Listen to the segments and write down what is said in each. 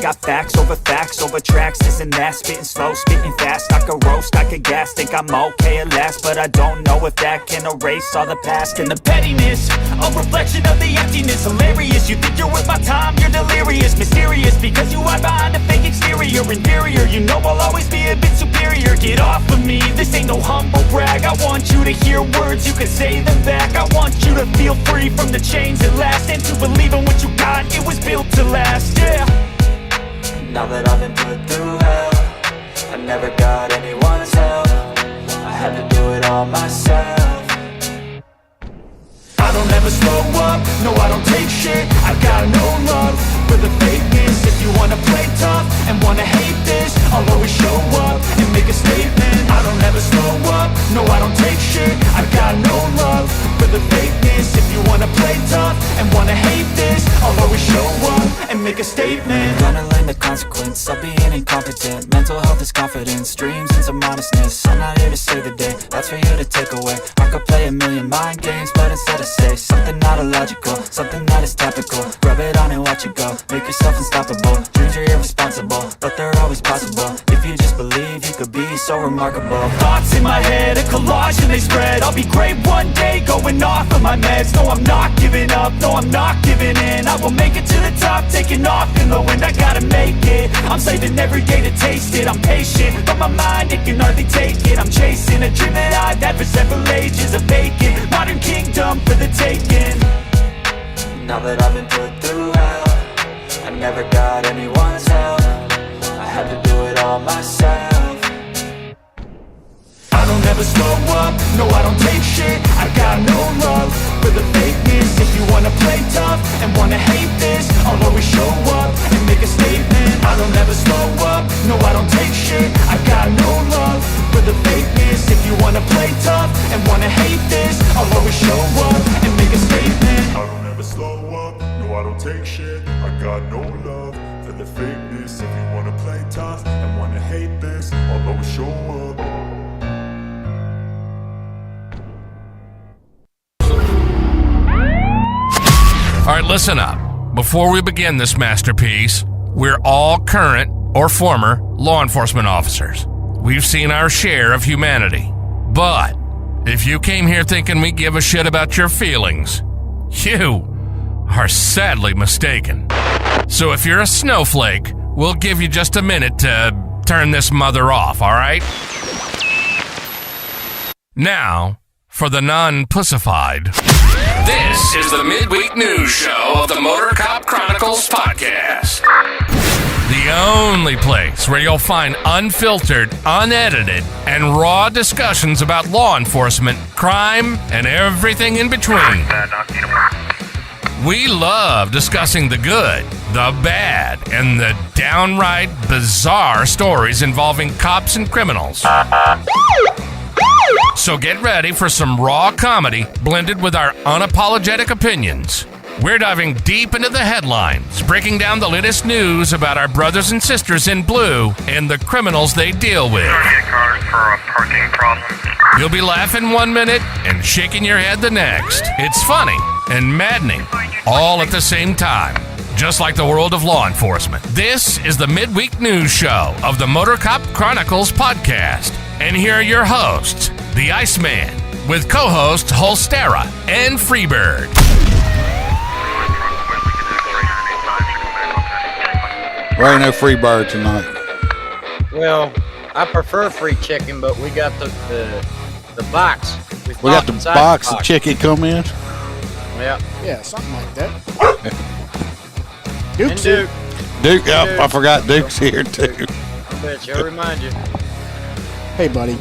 got facts over tracks, this and that. Spitting slow, spitting fast, I could roast, I could gas. Think I'm okay at last, but I don't know if that can erase all the past. And the pettiness, a reflection of the emptiness. Hilarious, you think you're worth my time, you're delirious. Mysterious, because you hide behind a fake exterior. Inferior, you know I'll always be a bit superior. Get off of me, this ain't no humble brag. I want you to hear words, you can say them back. I want you to feel free from the chains at last, and to believe in what you got, it was built to last, yeah. Now that I've been put through hell, I never got anyone's help, I had to do it all myself. I don't ever slow up, no I don't take shit, I got no love for the fakeness. If you wanna play tough and wanna hate this, I'll always show up and make a statement. I don't ever slow up, no I don't take shit, I got no love for the fakeness. If you wanna play tough and wanna hate this, I'll always show up and make a statement. Gonna learn the consequence of being incompetent. Mental health is confidence, dreams and some honestness. I'm not here to save the day, that's for you to take away. I could play a million mind games, but instead I say something not illogical, something that is topical. Rub it on and watch it go, make yourself unstoppable. Dreams are irresponsible, but they're always possible. If you just believe, you could be so remarkable. Thoughts in my head, a collage and they spread. I'll be great one day, going off of my meds. No, I'm not giving up, no, I'm not giving in. I will make it to the top, taking off in the wind. I gotta make it, I'm saving every day to taste it. I'm patient, but my mind, it can hardly take it. I'm chasing a dream that I've had for several ages, a vacant modern kingdom for the taking. Now that I've been put through hell, I never got anyone's help, I had to do it all myself. I don't ever slow up, no I don't take shit, I got no love for the fakeness. If you wanna play tough and wanna hate this, I'll always show up and make a statement. I don't ever slow up, no I don't take shit, I got no love for the fakeness. If you wanna play tough and wanna hate this, I'll always show up and make a statement. I don't ever slow up, no I don't take shit, I got no love for the fakeness. If you wanna play tough and wanna hate this, I'll always show up. All right, listen up. Before we begin this masterpiece, we're all current or former law enforcement officers. We've seen our share of humanity. But if you came here thinking we give a shit about your feelings, you are sadly mistaken. So if you're a snowflake, we'll give you just a minute to turn this mother off, all right? Now, for the non-pussified. This is the midweek news show of the Motorcop Chronicles podcast. The only place where you'll find unfiltered, unedited, and raw discussions about law enforcement, crime, and everything in between. We love discussing the good, the bad, and the downright bizarre stories involving cops and criminals. So get ready for some raw comedy blended with our unapologetic opinions. We're diving deep into the headlines, breaking down the latest news about our brothers and sisters in blue and the criminals they deal with. You'll be laughing 1 minute and shaking your head the next. It's funny and maddening, all at the same time. Just like the world of law enforcement. This is the midweek news show of the Motorcop Chronicles podcast. And here are your hosts, the Iceman, with co-hosts Holstera and Freebird. There ain't no Freebird tonight. Well, I prefer free chicken, but we got the box. We got the box of chicken come in? Yeah, something like that. Duke's here. Duke, yep, I forgot Duke's here too. I bet you, I'll remind you. Hey, buddy.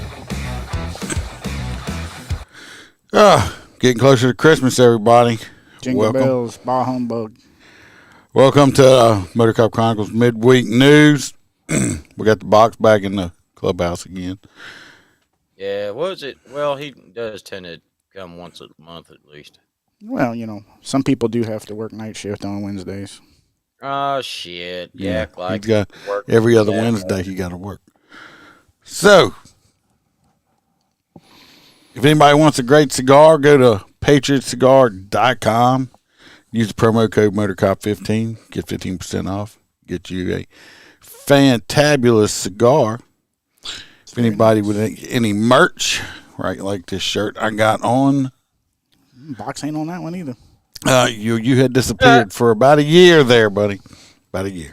Getting closer to Christmas, everybody. Jingle Welcome. bells, bah humbug. Welcome to Motorcop Chronicles midweek news. We got the box back in the clubhouse again. Yeah, was it? Well, he does tend to come once a month at least. Well, you know, some people do have to work night shift on Wednesdays. Oh, shit. Yeah, like he's got every other Wednesday he got to work. So, if anybody wants a great cigar, go to patriotcigar.com. Use the promo code MotorCop15. Get 15% off. get you a fantabulous cigar. If anybody with any merch, right, like this shirt I got on. Box ain't on that one either. You had disappeared for about a year there, buddy. About a year.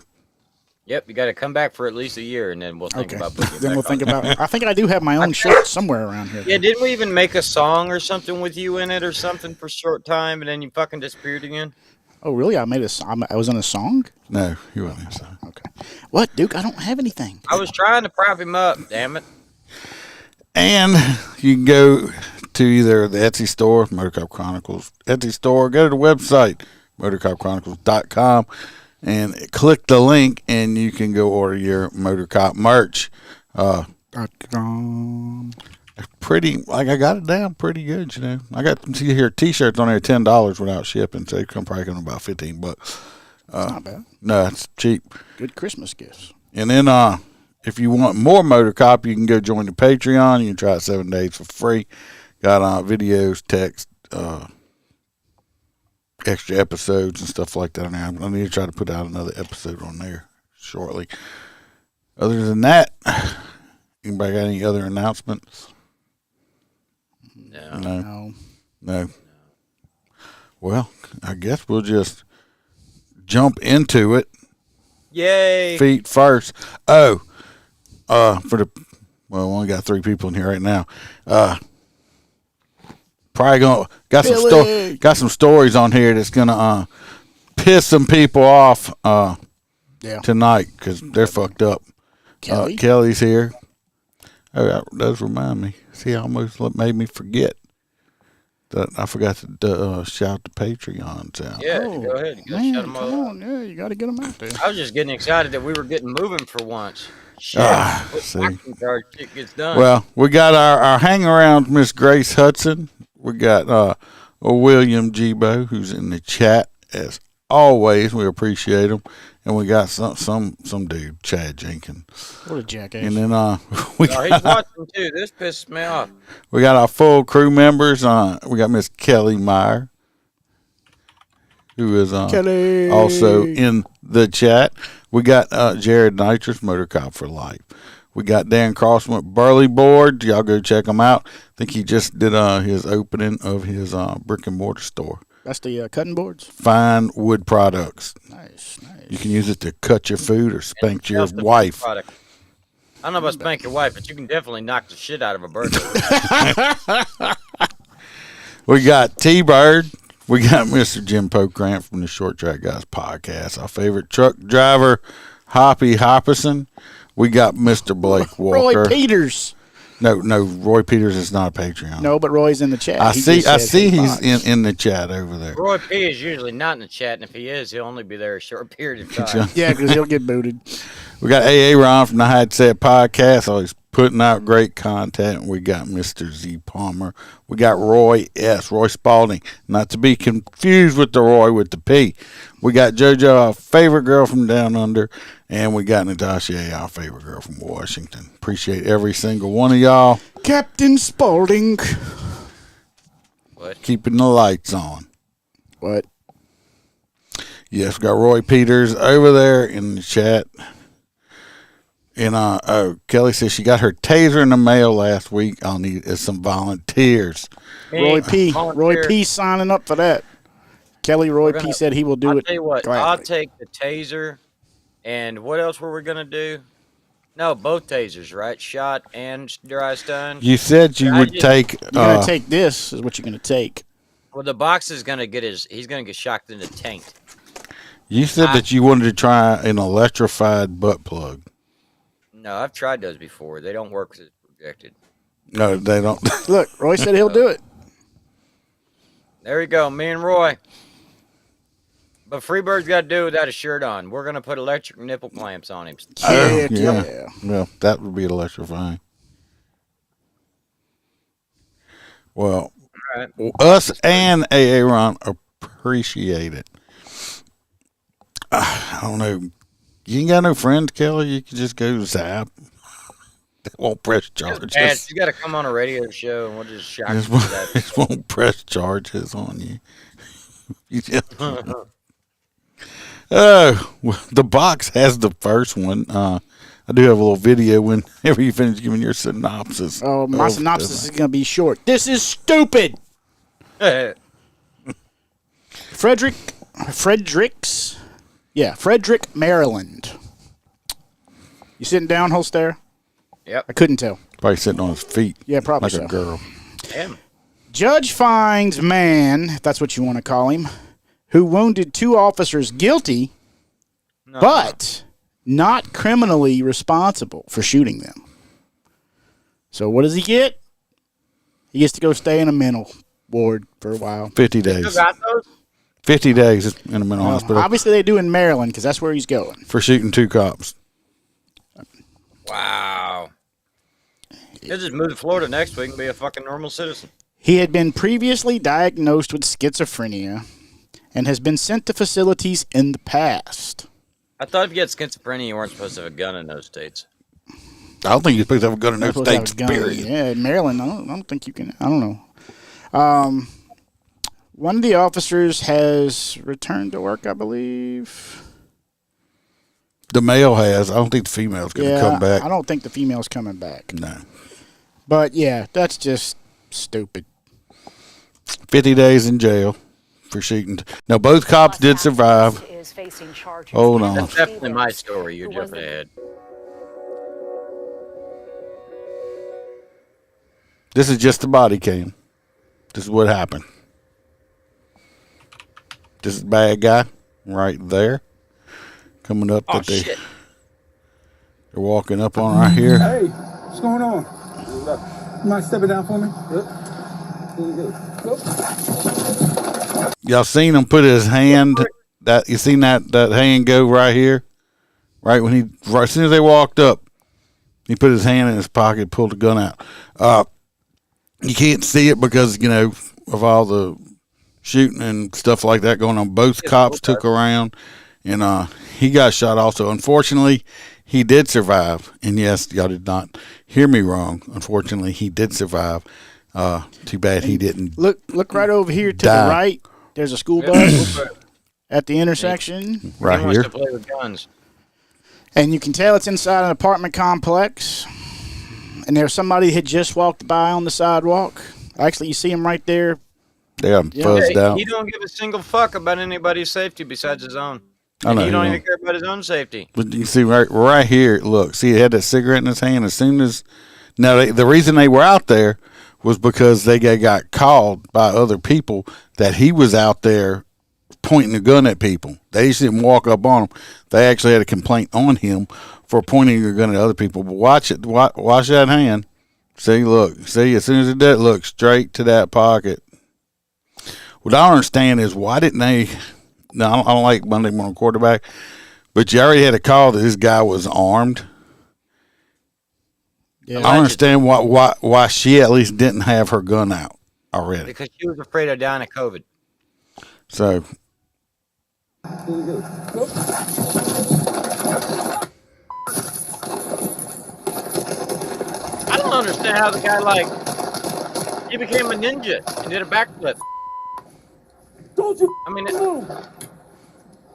Yep, you got to come back for at least a year, and then we'll think about putting it Then back we'll think on. about. I think I do have my own shirt somewhere around here. Yeah, didn't we even make a song or something with you in it or something for a short time, and then you fucking disappeared again? Oh, really? I was in a song? No, you wasn't. So. Okay. What, Duke? I don't have anything. I was trying to prop him up, damn it. And you can go to either the Etsy store, Motorcop Chronicles Etsy store, go to the website, motorcopchronicles.com, and click the link, and you can go order your Motorcop merch. Pretty, like I got it down pretty good, you know. I got some here T-shirts on there, $10 without shipping, so it come probably come about $15. Not bad. No, it's cheap. Good Christmas gifts. And then, if you want more Motorcop, you can go join the Patreon. You can try it 7 days for free. Got videos, text, extra episodes and stuff like that on there. I need to try to put out another episode on there shortly. Other than that, anybody got any other announcements? No. No. Well, I guess we'll just jump into it. Yay. Feet first. Oh, we only got 3 people in here right now. Probably got some stories on here that's gonna piss some people off tonight because they're fucked up. Kelly's here. Oh, that does remind me. See, I almost made me forget that I forgot to shout the Patreons out. Yeah, go ahead. You gotta shut them all out. Yeah, you got to get them out there. I was just getting excited that we were getting moving for once. Shit. See. Shit gets done. Well, we got our hang around, Miss Grace Hudson. We got William Gibo, who's in the chat as always. We appreciate him, and we got some dude, Chad Jenkins. What a jackass! And then he's watching too. This pisses me off. We got our full crew members. We got Miss Kelly Meyer, who is also in the chat. We got Jared Nitrous, Motorcop for Life. We got Dan Crossman at Burley Board. Y'all go check him out. I think he just did his opening of his brick and mortar store. That's the cutting boards? Fine wood products. Nice. You can use it to cut your food or spank your wife. I don't know about spank your wife, but you can definitely knock the shit out of a bird. We got T-Bird. We got Mr. Jim Pocrant from the Short Track Guys podcast. Our favorite truck driver, Hoppy Hopperson. We got Mr. Blake Walker. Roy Peters. No, Roy Peters is not a Patreon. No, but Roy's in the chat. I see he's in the chat over there. Roy P is usually not in the chat, and if he is, he'll only be there a short period of time. Yeah, because he'll get booted. We got AA Ron from the Hyde Set podcast, always putting out great content. We got Mr. Z Palmer. We got Roy S. Roy Spalding, not to be confused with the Roy with the P. We got JoJo, our favorite girl from down under, and we got Natasha A., our favorite girl from Washington. Appreciate every single one of y'all. Captain Spaulding. What? Keeping the lights on. What? Yes, we got Roy Peters over there in the chat. And Kelly says she got her taser in the mail last week. I'll need some volunteers. Roy P signing up for that. Roy P said he will do it. I'll tell you what, gladly. I'll take the taser, and what else were we going to do? No, both tasers, right? Shot and dry stun. You said you would take... You're going to take this is what you're going to take. Well, the box is going to get he's going to get shocked in the taint. You said that you wanted to try an electrified butt plug. No, I've tried those before. They don't work as projected. No, they don't. Look, Roy said he'll do it. There you go, me and Roy. But Freebird's got to do it without a shirt on. We're going to put electric nipple clamps on him. Yeah. Well, that would be electrifying. Well, Right. us and AA Ron appreciate it. I don't know. You ain't got no friends, Kelly? You can just go zap. They won't press charges. You got to come on a radio show, and we'll just shock you. It won't press charges on you. Well, the box has the first one. I do have a little video whenever you finish giving your synopsis. Oh, my synopsis is going to be short. This is stupid. Frederick, Maryland. You sitting down, Holster? Yep. I couldn't tell. Probably sitting on his feet. Yeah, probably like so. a girl. Damn. Judge finds man, if that's what you want to call him, who wounded 2 officers guilty, but not criminally responsible for shooting them. So what does he get? He gets to go stay in a mental ward for a while. 50 You days. got those? 50 days in a mental hospital Obviously, they do in Maryland because that's where he's going. for shooting 2 cops. Wow. He'll just move to Florida next week and be a fucking normal citizen. He had been previously diagnosed with schizophrenia and has been sent to facilities in the past. I thought if you had schizophrenia, you weren't supposed to have a gun in those states. I don't think you're supposed to have a gun in those Supposed to have states, a gun. period. Yeah, in Maryland, I don't think you can. I don't know. One of the officers has returned to work, I believe. The male has. I don't think the female's going to come back. I don't think the female's coming back. No. But, yeah, that's just stupid. 50 days in jail for shooting. Now, both cops did survive. Hold on. That's definitely my story. You're jumping ahead. This is just the body cam. This is what happened. This is the bad guy right there. Coming up Oh, that shit. they're walking up on right here. Hey, what's going on? You mind stepping down for me? Y'all seen him put his hand, you seen that hand go right here? Right as soon as they walked up, he put his hand in his pocket, pulled the gun out. You can't see it because, of all the shooting and stuff like that going on. Both cops took around, and he got shot also. Unfortunately, he did survive. And yes, y'all did not hear me wrong. Unfortunately, he did survive. Too bad he didn't. Look right over here to die. the right. There's a school bus at the intersection. Right He wants here. to play with guns. And you can tell it's inside an apartment complex. And there's somebody had just walked by on the sidewalk. Actually, you see him right there. They got him fuzzed out. He don't give a single fuck about anybody's safety besides his own. I And know he he don't don't. even care about his own safety. But you see right here, look, see, he had that cigarette in his hand as soon as. Now, the reason they were out there was because they got called by other people that he was out there pointing a gun at people. They just didn't walk up on him. They actually had a complaint on him for pointing a gun at other people. But watch that hand. See, look. See, as soon as it did, look straight to that pocket. What I don't understand is why didn't they? No, I don't like Monday morning quarterback, but you already had a call that this guy was armed. Yeah. I don't understand why she at least didn't have her gun out already. Because she was afraid of dying of COVID. So I don't understand how the guy, he became a ninja and did a backflip. Don't you I mean, move!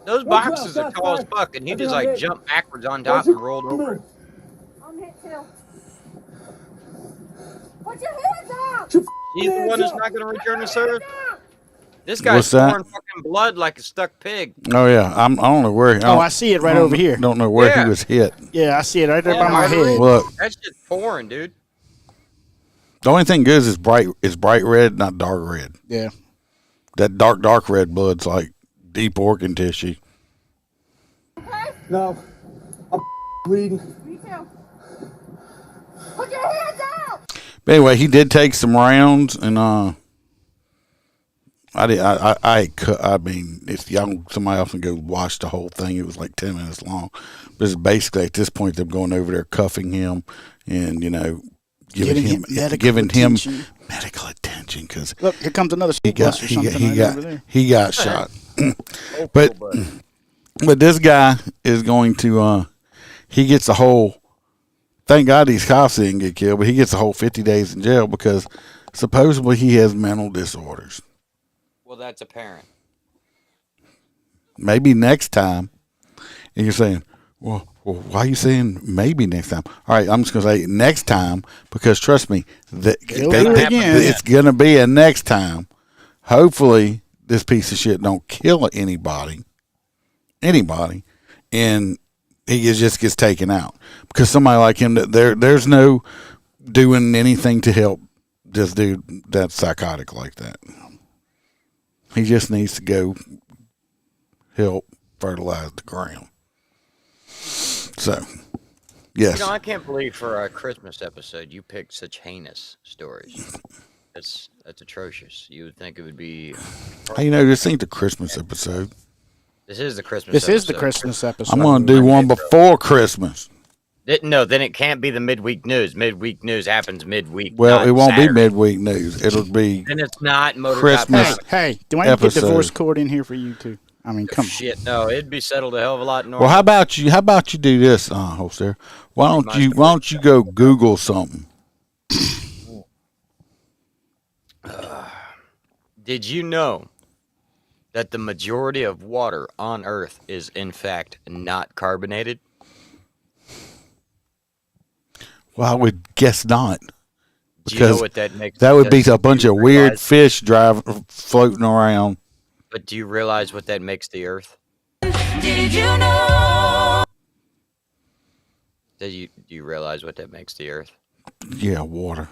those boxes are tall as fuck, and he just, jumped backwards on top and rolled over. I'm hit too. Put your hands up! He's the one that's not going to return to service. This guy's What's that? pouring fucking blood like a stuck pig. oh yeah, I don't know where. I see it right over here. Don't know where Yeah. he was hit. Yeah, I see it right there by Yeah, my right. head. Look, That's just pouring, dude. the only thing good is bright red, not dark red. Yeah. That dark red blood's like deep organ tissue. No, I'm bleeding. Me too. Put your hands out! But anyway, he did take some rounds, and I mean, if somebody else can go watch the whole thing, it was like 10 minutes long. But it's basically at this point them going over there cuffing him and giving him medical attention because Look, here comes another school bus or something over there. he got shot. but this guy is going to he gets a whole. Thank God these cops didn't get killed, but he gets a whole 50 days in jail because supposedly he has mental disorders. Well, that's apparent. maybe next time. And you're saying, well, why are you saying maybe next time? All right, I'm just going to say next time because trust me, it's going to be a next time. Hopefully, this piece of shit don't kill anybody, and he just gets taken out because somebody like him, there's no doing anything to help this dude that's psychotic like that. He just needs to go help fertilize the ground. So, yes. I can't believe for a Christmas episode you picked such heinous stories. That's atrocious. You would think it would be. Hey, this ain't the Christmas episode. This is the Christmas. This is the Christmas episode. I'm gonna do one before Christmas. No, then it can't be the midweek news. Midweek news happens midweek. Well, it won't be midweek news. It'll be. And it's not Motorcop. Christmas. Hey, do I need to get divorce court in here for you too? I mean, come on. Shit, no, it'd be settled a hell of a lot normal. Well, how about you do this, Holster? Why don't you go Google something? Did you know that the majority of water on Earth is in fact not carbonated? Well, I would guess not. Do you know what that makes? That would be a bunch of weird fish floating around. But do you realize what that makes the Earth? Did you know? Do you realize what that makes the Earth? Yeah, water.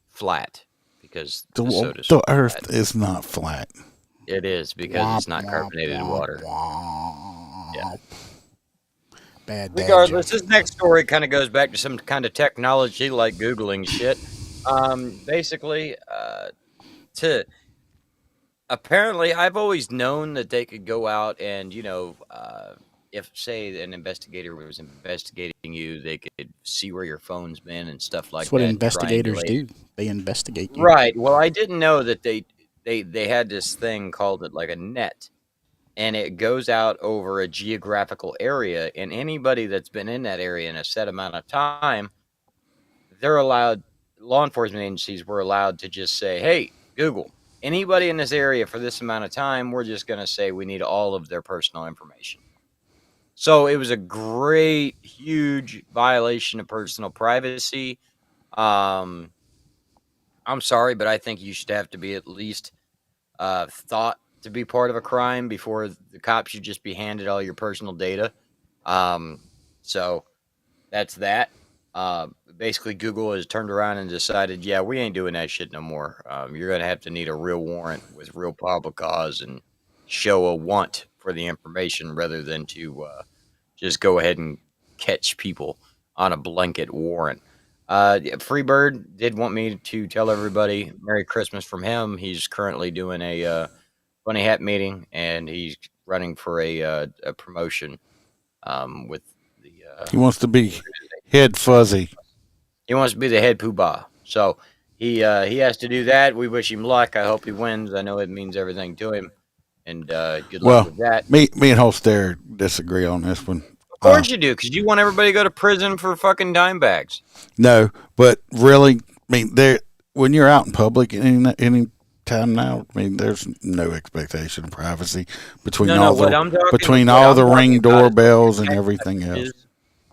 Flat, because the Earth is not flat. It is because it's not carbonated water. Yeah. Bad. Regardless, this next story kind of goes back to some kind of technology like Googling shit. Basically, apparently, I've always known that they could go out and, if, say, an investigator was investigating you, they could see where your phone's been and stuff like that. That's what investigators do. They investigate you. Right. Well, I didn't know that they had this thing called it like a net, and it goes out over a geographical area, and anybody that's been in that area in a set amount of time, they're allowed, law enforcement agencies were allowed to just say, hey, Google, anybody in this area for this amount of time, we're just going to say we need all of their personal information. So it was a great, huge violation of personal privacy. I'm sorry, but I think you should have to be at least thought to be part of a crime before the cops should just be handed all your personal data. So that's that. Basically, Google has turned around and decided, yeah, we ain't doing that shit no more. You're going to have to need a real warrant with real probable cause and show a want for the information rather than to just go ahead and catch people on a blanket warrant. Freebird did want me to tell everybody Merry Christmas from him. He's currently doing a funny hat meeting, and he's running for a promotion with the. He wants to be head fuzzy. He wants to be the head poobah. So he has to do that. We wish him luck. I hope he wins. I know it means everything to him. And good luck with that. Me and Holster disagree on this one. Of course you do, because you want everybody to go to prison for fucking dime bags. No, but really, when you're out in public any time now, there's no expectation of privacy between all the Ring doorbells and everything else.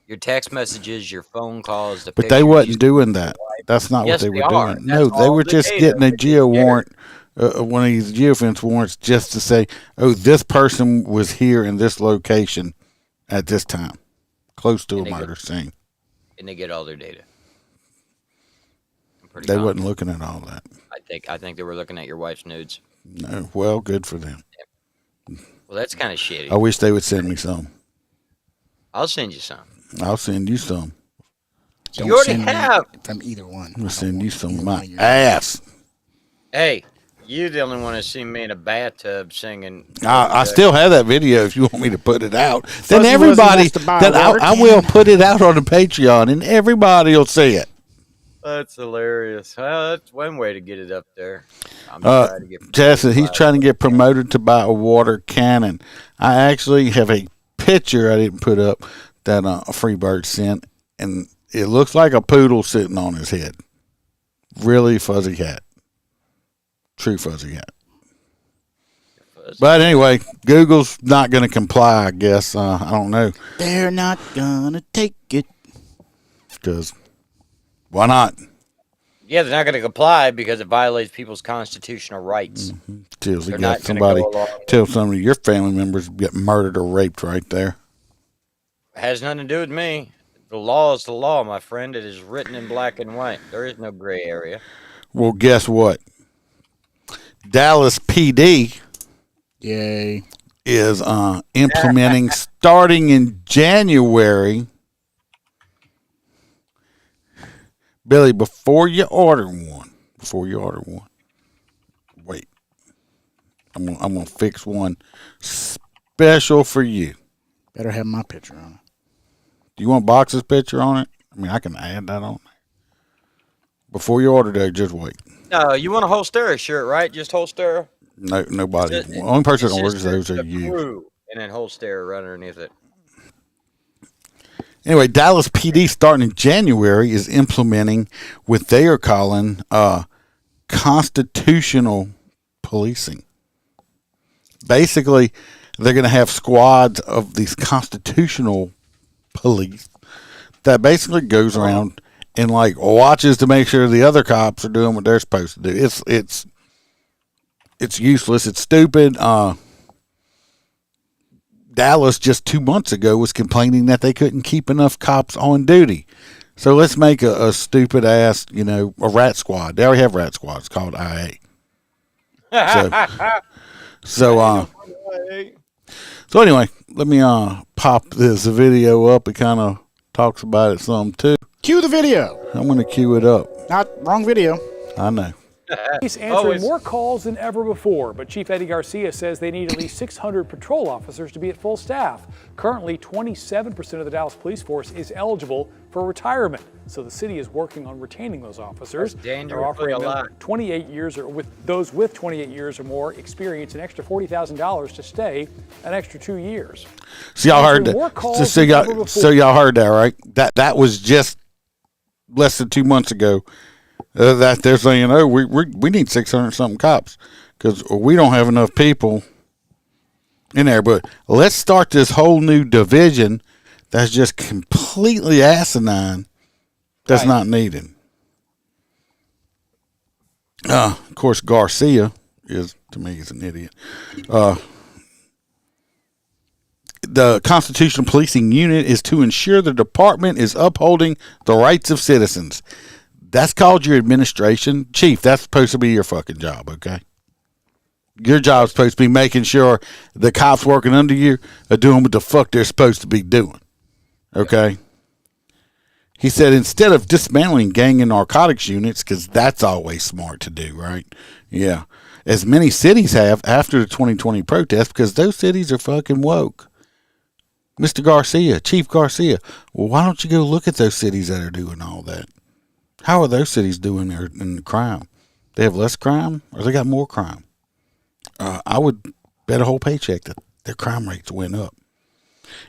Your text messages, your phone calls. But they wasn't doing that. That's not what they were doing. No, they were just getting a geo warrant, one of these geofence warrants, just to say, oh, this person was here in this location at this time, close to a murder scene. And they get all their data. They wasn't looking at all that. I think they were looking at your wife's nudes. No, well, good for them. Well, that's kind of shitty. I wish they would send me some. I'll send you some. I'll send you some. You already have. From either one. I'll send you some of my ass. Hey, you the only one who's seen me in a bathtub singing. I still have that video if you want me to put it out. Then everybody, I will put it out on the Patreon and everybody will see it. That's hilarious. Well, that's one way to get it up there. Jesse, he's trying to get promoted to buy a water cannon. I actually have a picture I didn't put up that a Freebird sent, and it looks like a poodle sitting on his head. Really fuzzy hat. True fuzzy hat. But anyway, Google's not going to comply, I guess. I don't know. They're not gonna take it. Because why not? Yeah, they're not going to comply because it violates people's constitutional rights. Till They're not gonna go along. till some of your family members get murdered or raped right there. It has nothing to do with me. The law is the law, my friend. It is written in black and white. There is no gray area. Well, guess what? Dallas PD Yay. is implementing starting in January. Billy, before you order one, wait. I'm gonna fix one special for you. Better have my picture on it. Do you want Box's picture on it? I mean, I can add that on there. Before you order that, just wait. No, you want a Holstera shirt, right? Just Holstera? No, nobody. The only person that orders those are you. Crew, and then Holstera right underneath it. Anyway, Dallas PD starting in January is implementing what they are calling constitutional policing. Basically, they're going to have squads of these constitutional police that basically goes around and like watches to make sure the other cops are doing what they're supposed to do. It's useless. It's stupid. Dallas just 2 months ago was complaining that they couldn't keep enough cops on duty. So let's make a stupid ass, a rat squad. They already have rat squads called IA. So anyway, let me pop this video up. It kind of talks about it some too. Cue the video. I'm going to cue it up. Not wrong video. I know. He's answering more calls than ever before, but Chief Eddie Garcia says they need at least 600 patrol officers to be at full staff. Currently, 27% of the Dallas police force is eligible for retirement, so the city is working on retaining those officers. They're offering them 28 years, or with those with 28 years or more experience, an extra $40,000 to stay an extra 2 years. So y'all heard that. So y'all heard that, right? That was just less than 2 months ago. That they're saying, oh, we need 600 something cops because we don't have enough people in there. But let's start this whole new division that's just completely asinine. That's not needed. Of course, Garcia to me, he's an idiot. The Constitutional Policing Unit is to ensure the department is upholding the rights of citizens. That's called your administration. Chief, that's supposed to be your fucking job, okay? Your job's supposed to be making sure the cops working under you are doing what the fuck they're supposed to be doing, okay? He said instead of dismantling gang and narcotics units, because that's always smart to do, right? Yeah. As many cities have after the 2020 protests, because those cities are fucking woke. Mr. Garcia, Chief Garcia, well, why don't you go look at those cities that are doing all that? How are those cities doing in the crime? They have less crime or they got more crime? I would bet a whole paycheck that their crime rates went up.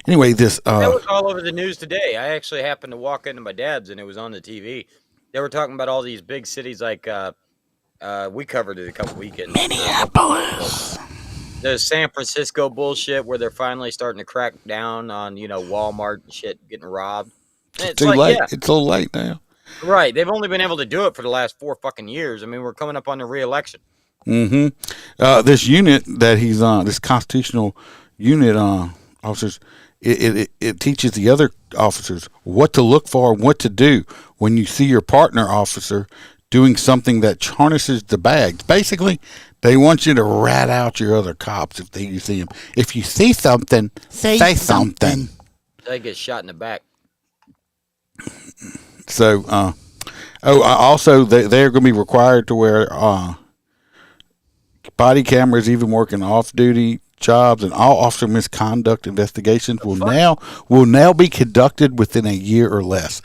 Anyway, that was all over the news today. I actually happened to walk into my dad's and it was on the TV. They were talking about all these big cities like we covered it a couple weekends. Minneapolis. The San Francisco bullshit where they're finally starting to crack down on, Walmart and shit getting robbed. It's too late. Yeah. It's so late now. Right. They've only been able to do it for the last 4 fucking years. I mean, we're coming up on the re-election. Mm-hmm. This unit that he's on, this constitutional unit officers, it teaches the other officers what to look for and what to do when you see your partner officer doing something that tarnishes the bags. Basically, they want you to rat out your other cops if you see them. If you see something, say something. They get shot in the back. So, also they're going to be required to wear body cameras, even working off-duty jobs, and all officer misconduct investigations will now be conducted within a year or less.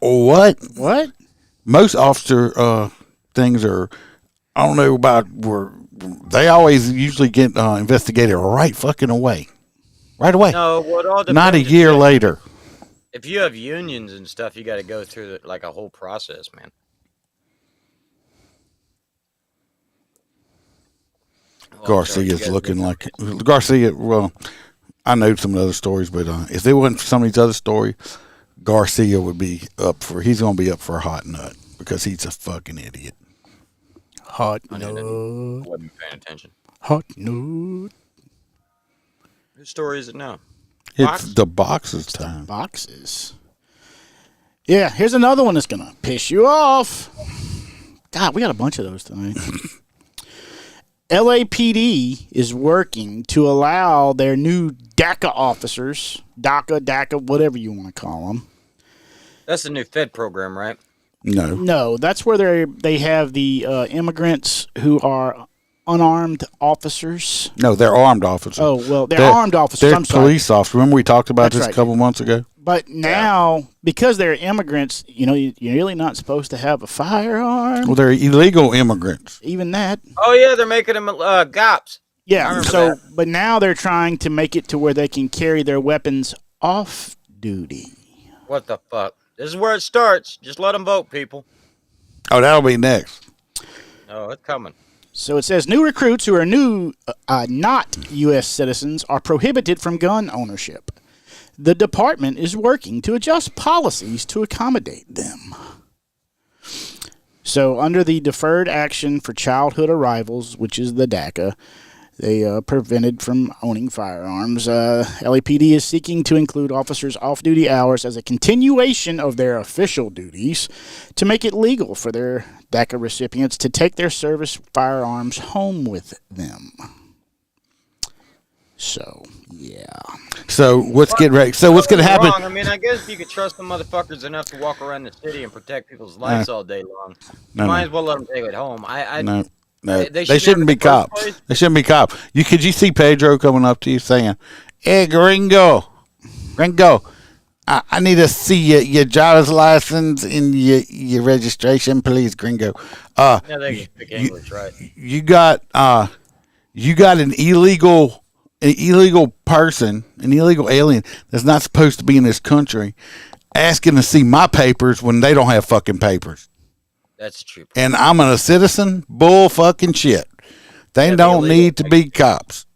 What? Most officer things are, I don't know about where they always usually get investigated right fucking away, right away. No, what all depends. Not a year later. If you have unions and stuff, you got to go through like a whole process, man. Garcia's looking like Garcia. Well, I know some of the other stories, but if it wasn't for some of these other stories, Garcia would be up for. He's going to be up for a hot nut because he's a fucking idiot. Hot I nut. wasn't paying attention. Hot nut. Whose story is it now? It's the boxes time. Boxes. Yeah, here's another one that's going to piss you off. God, we got a bunch of those tonight. LAPD is working to allow their new DACA officers, DACA, whatever you want to call them. That's the new Fed program, right? No, that's where they have the immigrants who are unarmed officers. No, they're armed officers. Oh, well, they're armed officers. They're I'm sorry. police officers. Remember we talked about That's this a couple months ago? But now, because they're immigrants, you're really not supposed to have a firearm. Well, they're illegal immigrants. Even that. Oh, yeah, they're making them cops. Yeah, but now they're trying to make it to where they can carry their weapons off duty. What the fuck? This is where it starts. Just let them vote, people. Oh, that'll be next. No, it's coming. So it says new recruits who are not U.S. citizens are prohibited from gun ownership. The department is working to adjust policies to accommodate them. So under the Deferred Action for Childhood Arrivals, which is the DACA, they are prevented from owning firearms. LAPD is seeking to include officers' off-duty hours as a continuation of their official duties to make it legal for their DACA recipients to take their service firearms home with them. So, yeah. So what's getting ready? So what's going to happen? I mean, I guess you could trust the motherfuckers enough to walk around the city and protect people's lives all day long. Might as well let them take it home. No, they shouldn't be cops. They shouldn't be cops. Could you see Pedro coming up to you saying, "Hey, Gringo, I need to see your driver's license and your registration, please, Gringo." Yeah, they can speak English, right? You got an illegal person, an illegal alien that's not supposed to be in this country, asking to see my papers when they don't have fucking papers. That's true. And I'm a citizen? Bull fucking shit. They don't need to be cops.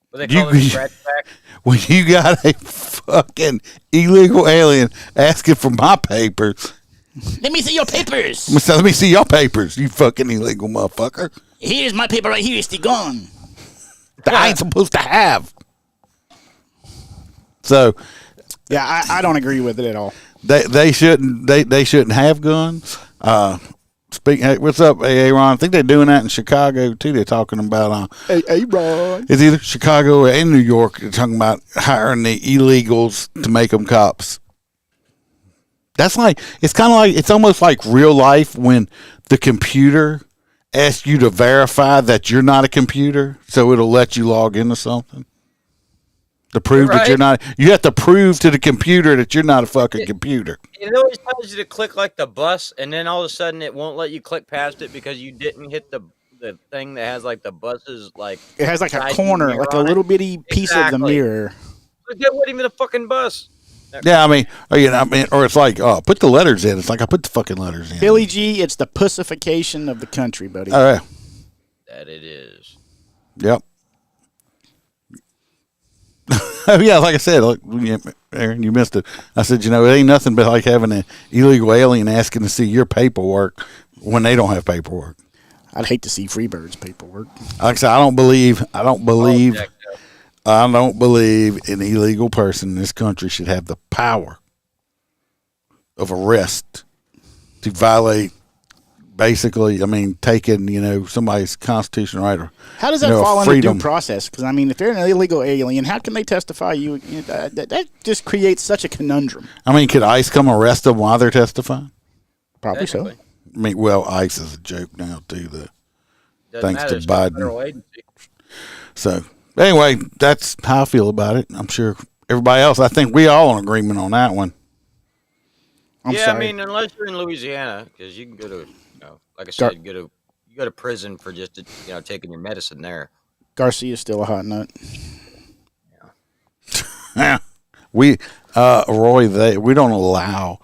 What they call it, scratch back? When you got a fucking illegal alien asking for my papers. Let me see your papers. Let me see your papers, you fucking illegal motherfucker. Here's my paper right here. It's the gun. That I ain't supposed to have. So, yeah, I don't agree with it at all. They shouldn't have guns. Hey, what's up, Aaron? I think they're doing that in Chicago too. They're talking about Aaron. It's either Chicago or in New York. They're talking about hiring the illegals to make them cops. It's almost like real life when the computer asks you to verify that you're not a computer, so it'll let you log into something. To prove that you're not, you have to prove to the computer that you're not a fucking computer. It always tells you to click like the bus, and then all of a sudden it won't let you click past it because you didn't hit the thing that has like the buses like. It has like a corner, like a little bitty piece of the mirror. That wasn't even a fucking bus. Yeah, or it's like, put the letters in. It's like I put the fucking letters in. Billy G, it's the pussification of the country, buddy. Oh, yeah. That it is. Yep. Yeah, like I said, look, Aaron, you missed it. I said, it ain't nothing but like having an illegal alien asking to see your paperwork when they don't have paperwork. I'd hate to see Freebird's paperwork. Like I said, I don't believe an illegal person in this country should have the power of arrest to violate, basically, taking, somebody's constitutional right. How does that fall into due process? Because, if they're an illegal alien, how can they testify? That just creates such a conundrum. Could ICE come arrest them while they're testifying? Probably so. ICE is a joke now, too, thanks to Biden. So, anyway, that's how I feel about it. I'm sure everybody else, I think we all in agreement on that one. I'm sorry. Unless you're in Louisiana, because you can go to, like I said, you go to prison for just, taking your medicine there. Garcia's still a hot nut. Yeah. We don't allow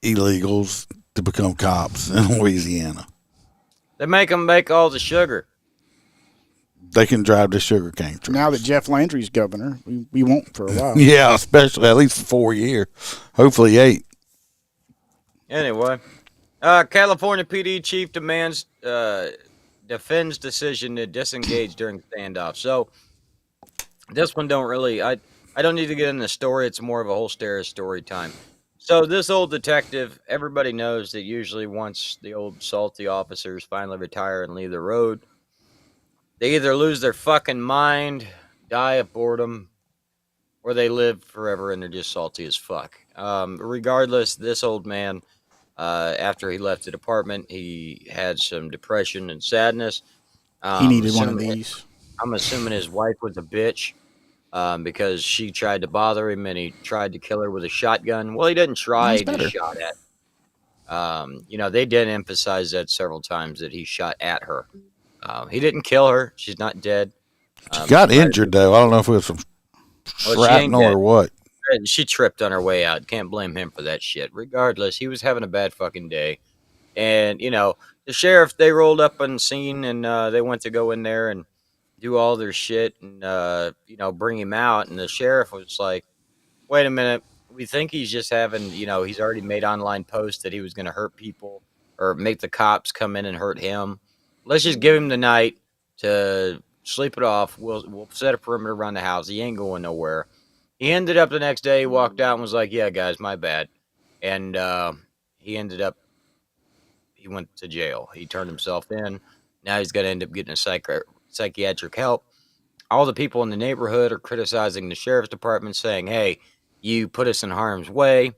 illegals to become cops in Louisiana. They make them make all the sugar. They can drive the sugarcane trucks. Now that Jeff Landry's governor, we won't for a while. Yeah, especially at least for 4 years. Hopefully 8. Anyway, California PD chief defends decision to disengage during standoff. So this one don't really. I don't need to get into the story. It's more of a Holster story time. So this old detective, everybody knows that usually once the old salty officers finally retire and leave the road, they either lose their fucking mind, die of boredom, or they live forever and they're just salty as fuck. Regardless, this old man, after he left the department, he had some depression and sadness. He needed one of these. I'm assuming his wife was a bitch. Because she tried to bother him and he tried to kill her with a shotgun. Well, he didn't try, he just shot at. They did emphasize that several times that he shot at her. He didn't kill her. She's not dead. She got injured, though. I don't know if it was from shrapnel or what. She tripped on her way out. Can't blame him for that shit. Regardless, he was having a bad fucking day. And, the sheriff, they rolled up on the scene and they went to go in there and do all their shit and, bring him out. And the sheriff was like, wait a minute. We think he's just having, he's already made online posts that he was going to hurt people or make the cops come in and hurt him. Let's just give him the night to sleep it off. We'll set a perimeter around the house. He ain't going nowhere. He ended up the next day, he walked out and was like, yeah, guys, my bad. And he went to jail. He turned himself in. Now he's going to end up getting psychiatric help. All the people in the neighborhood are criticizing the sheriff's department, saying, hey, you put us in harm's way.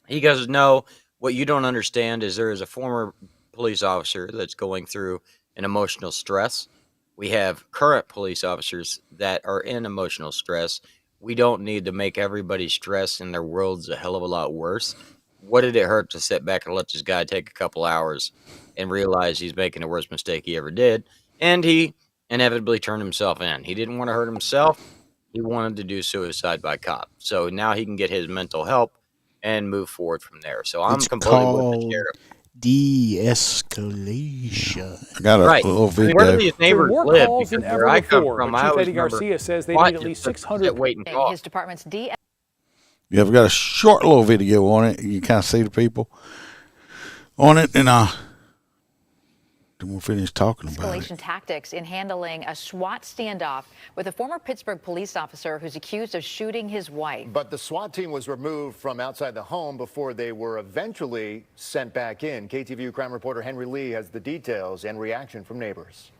He goes, no, what you don't understand is there is a former police officer that's going through an emotional stress. We have current police officers that are in emotional stress. We don't need to make everybody stress and their world's a hell of a lot worse. What did it hurt to sit back and let this guy take a couple hours and realize he's making the worst mistake he ever did? And he inevitably turned himself in. He didn't want to hurt himself. He wanted to do suicide by cop. So now he can get his mental help and move forward from there. So I'm completely with the sheriff. De-escalation. I got a little video. Where do these neighbors More live? calls Because than ever where I come before. from, Chief I always Eddie Garcia says they need at least 600. His department's Yeah, I've got a short little video on it. You can kind of see the people on it, and then we'll finish talking about escalation it. tactics in handling a SWAT standoff with a former Pittsburgh police officer who's accused of shooting his wife. But the SWAT team was removed from outside the home before they were eventually sent back in. KTVU crime reporter Henry Lee has the details and reaction from neighbors.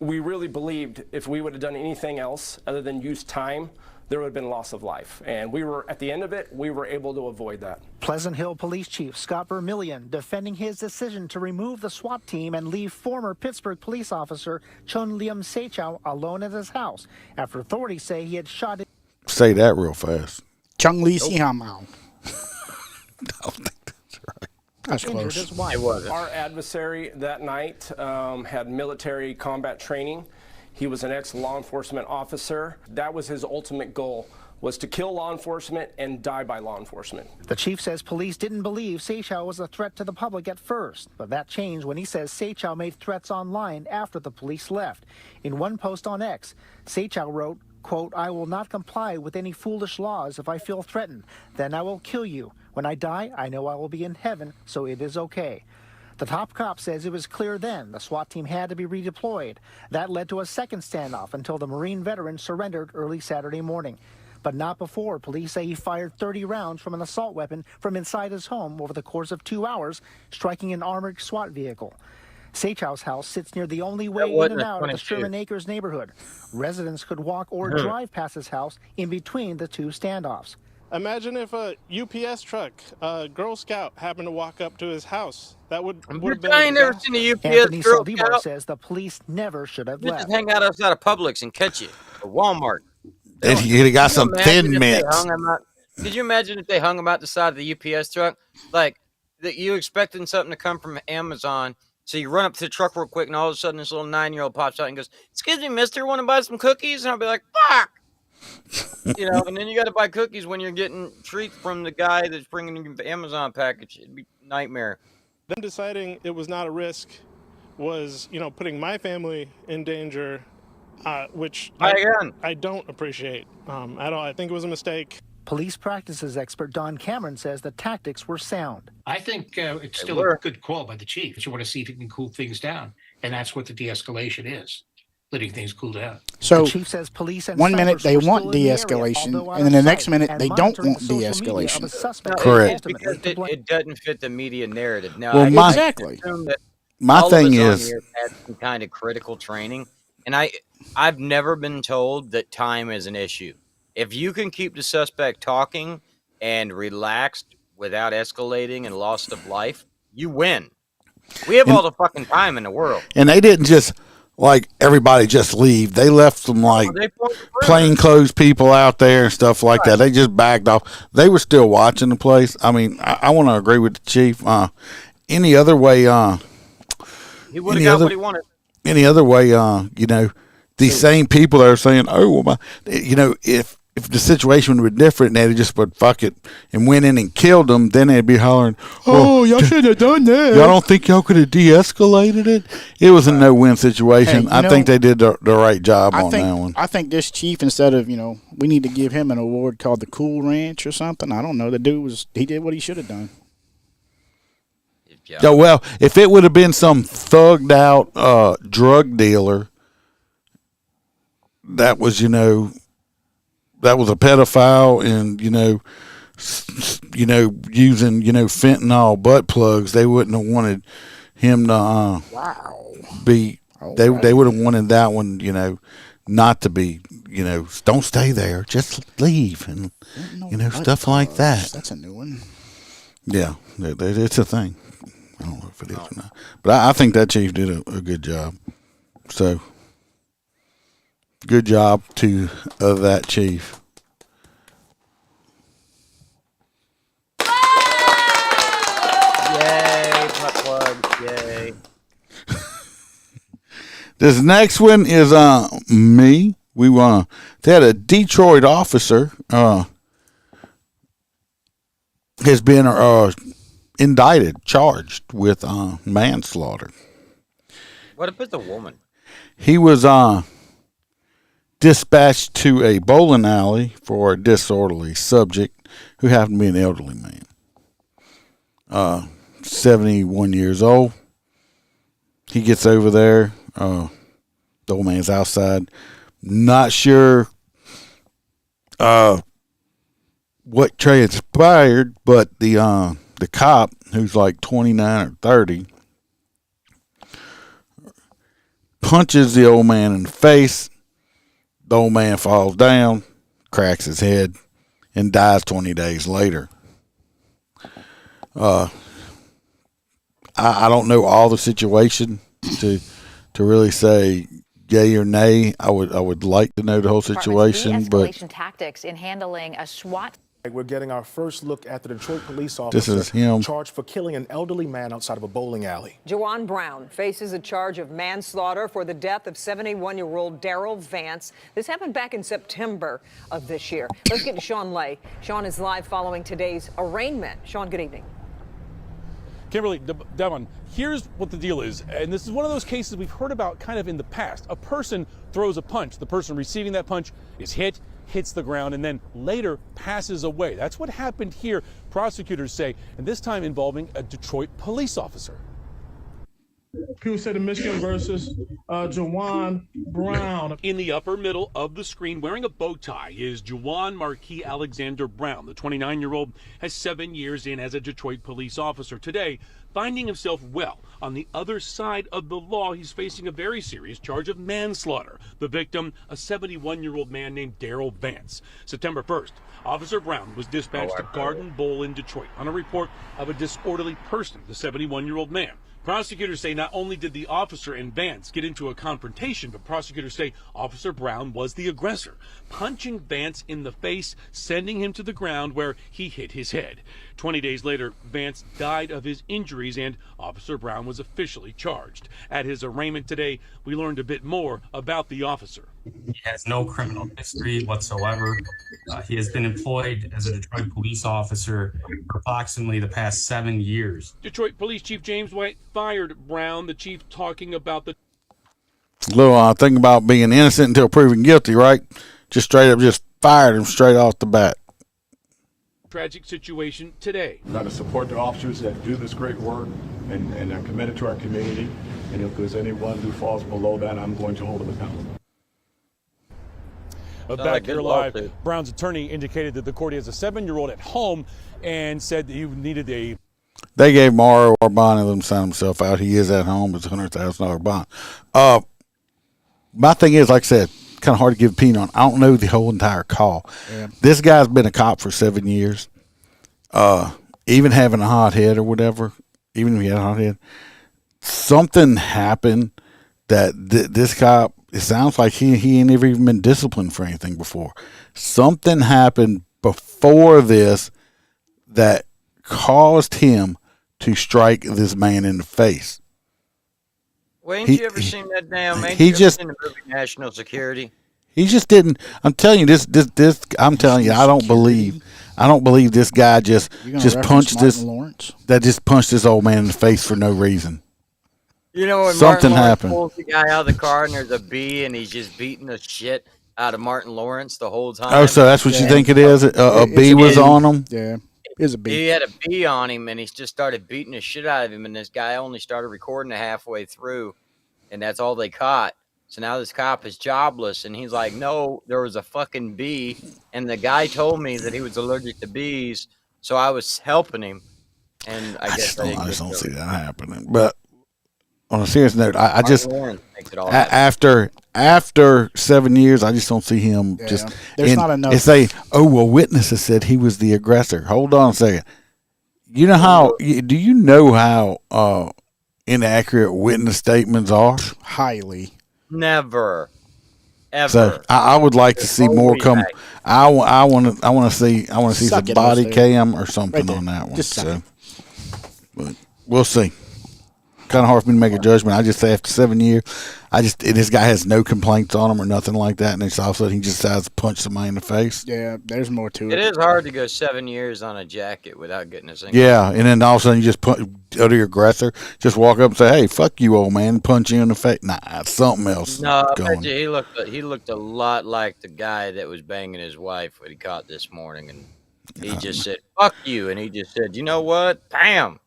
We really believed if we would have done anything else other than use time, there would have been loss of life. And we were, at the end of it, we were able to avoid that. Pleasant Hill Police Chief Scott Vermillion defending his decision to remove the SWAT team and leave former Pittsburgh police officer Chun Liam Seichow alone at his house after authorities say he had shot it. Say that real fast. Chung Lee Seichow. I don't think that's right. That's close. It wasn't. Our adversary that night had military combat training. He was an ex-law enforcement officer. That was his ultimate goal, was to kill law enforcement and die by law enforcement. The chief says police didn't believe Seichow was a threat to the public at first, but that changed when he says Seichow made threats online after the police left. In one post on X, Seichow wrote, quote, I will not comply with any foolish laws if I feel threatened. Then I will kill you. When I die, I know I will be in heaven, so it is okay. The top cop says it was clear then the SWAT team had to be redeployed. That led to a second standoff until the Marine veteran surrendered early Saturday morning. But not before. Police say he fired 30 rounds from an assault weapon from inside his home over the course of 2 hours, striking an armored SWAT vehicle. Seichow's house sits near the only way in and out of the Sherman Acres neighborhood. Residents could walk or drive past his house in between the two standoffs. Imagine if a UPS truck, a Girl Scout, happened to walk up to his house. That would have been. I ain't never seen a UPS Anthony Girl Saldivar Scout. says the police never should have You left. just hang out outside of Publix and catch you, or Walmart. And he got some Thin Mints. Could you imagine if they hung him out the side of the UPS truck? Like, that you expecting something to come from Amazon, so you run up to the truck real quick, and all of a sudden this little 9-year-old pops out and goes, excuse me, mister, want to buy some cookies? And I'll be like, fuck! And then you got to buy cookies when you're getting treats from the guy that's bringing you the Amazon package. It'd be a nightmare. Them deciding it was not a risk was, putting my family in danger which Again. I don't appreciate at all. I think it was a mistake. Police practices expert Don Cameron says the tactics were sound. I think it's still a good call by the chief. You want to see if he can cool things down, and that's what the de-escalation is, letting things cool down. So The chief says police and 1 minute they snipers were want still in the area, de-escalation, although out and then of the next sight, minute and they don't monitoring want the social media of a de-escalation. suspect Correct. ultimately Because to blame. it doesn't fit the media narrative. Now, Well, I Exactly. assume that My all thing of us on is, here had some kind of critical training, and I've never been told that time is an issue. If you can keep the suspect talking and relaxed without escalating and loss of life, you win. We have all the fucking time in the world. and they didn't just like everybody just leave. They left some like They formed a perimeter. plainclothes people out there and stuff like that. They just backed off. They were still watching the place. I mean, I want to agree with the chief. Any other way, He would have got what he wanted. any other way, you know, these same people that are saying, "Oh, well, you know, if the situation would be different, and they just would fuck it and went in and killed them, then they'd be hollering, Oh, y'all should have done that. y'all don't think y'all could have de-escalated it?" It was a no-win situation. Hey, I think they did the right job on that one. I think this chief, instead of, we need to give him an award called the Cool Ranch or something. I don't know. The dude he did what he should have done. Yeah, well, if it would have been some thugged out drug dealer that was, that was a pedophile and, using, fentanyl butt plugs, they wouldn't have wanted him to be. They would have wanted that one, not to be, don't stay there, just leave, and stuff like that. That's a new one. Yeah, it's a thing. I don't know if it is or not, but I think that chief did a good job. So, good job to that chief. Yay, butt plugs, yay. This next one is me. They had a Detroit officer has been indicted, charged with manslaughter. What if it's a woman? He was dispatched to a bowling alley for a disorderly subject who happened to be an elderly man, 71 years old. He gets over there. The old man's outside. Not sure what transpired, but the cop, who's like 29 or 30, punches the old man in the face. The old man falls down, cracks his head, and dies 20 days later. I don't know all the situation to really say yay or nay. I would like to know the whole situation, but De-escalation tactics in handling a SWAT. We're getting our first look at the Detroit police this officer is him. charged for killing an elderly man outside of a bowling alley. Juwan Brown faces a charge of manslaughter for the death of 71-year-old Daryl Vance. This happened back in September of this year. Let's get to Sean Lay. Sean is live following today's arraignment. Sean, good evening. Kimberly, Devon, here's what the deal is, and this is one of those cases we've heard about kind of in the past. A person throws a punch. The person receiving that punch is hits the ground, and then later passes away. That's what happened here, prosecutors say, and this time involving a Detroit police officer. People said in Michigan versus Juwan Brown. In the upper middle of the screen, wearing a bow tie, is Juwan Marquis Alexander Brown. The 29-year-old has 7 years in as a Detroit police officer. Today, finding himself well on the other side of the law, he's facing a very serious charge of manslaughter. The victim, a 71-year-old man named Daryl Vance. September 1st, Officer Brown was dispatched to Garden Bowl in Detroit on a report of a disorderly person, the 71-year-old man. Prosecutors say not only did the officer and Vance get into a confrontation, but prosecutors say Officer Brown was the aggressor, punching Vance in the face, sending him to the ground where he hit his head. 20 days later, Vance died of his injuries and Officer Brown was officially charged. At his arraignment today, we learned a bit more about the officer. He has no criminal history whatsoever. He has been employed as a Detroit police officer for approximately the past 7 years. Detroit Police Chief James White fired Brown, the chief talking about the... Little thing about being innocent until proven guilty, right? Just straight up, just fired him straight off the bat. Tragic situation today. We've got to support the officers that do this great work and are committed to our community. And if there's anyone who falls below that, I'm going to hold them accountable. Back here live, Brown's attorney indicated that the court has a 7-year-old at home and said that he needed a... They gave him ROR bond and let him sign himself out. He is at home. It's a $100,000 bond. My thing is, like I said, kind of hard to give opinion on. I don't know the whole entire call. Yeah. This guy's been a cop for 7 years. Even having a hot head or whatever, even if he had a hot head, something happened that this cop, it sounds like he ain't never even been disciplined for anything before. Something happened before this that caused him to strike this man in the face. Well, ain't you ever seen that damn? Ain't He you ever just seen the movie National Security? he just didn't. I'm telling you this. I'm telling you, I don't believe this guy just punched this. That just punched this old man in the face for no reason. You know when Something Martin Lawrence happened. pulls the guy out of the car and there's a bee and he's just beating the shit out of Martin Lawrence the whole time. Oh, so that's what you think it is? A bee was on him? Yeah, it was a bee. He had a bee on him and he just started beating the shit out of him. And this guy only started recording it halfway through, and that's all they caught. So now this cop is jobless, and he's like, "No, there was a fucking bee, and the guy told me that he was allergic to bees, so I was helping him." And I guess I just don't see that happening. But on a serious note, I just after 7 years, I just don't see him just. There's not enough. It's witnesses said he was the aggressor. Hold on a second. You know how? Do you know how inaccurate witness statements are? Highly. Never, ever. So I would like to see more come. I want to see the body cam or something on that one. Just so, but we'll see. Kind of hard for me to make a judgment. I just say after 7 years, this guy has no complaints on him or nothing like that, and then all of a sudden he just decides to punch somebody in the face. Yeah, there's more to it. It is hard to go 7 years on a jacket without getting a single. Yeah, and then all of a sudden you just go to your aggressor, just walk up and say, "Hey, fuck you, old man," and punch you in the face. Nah, it's something else. No, I bet you he looked a lot like the guy that was banging his wife when he caught this morning, and he just said, "Fuck you," and he just said, "You know what? Bam,"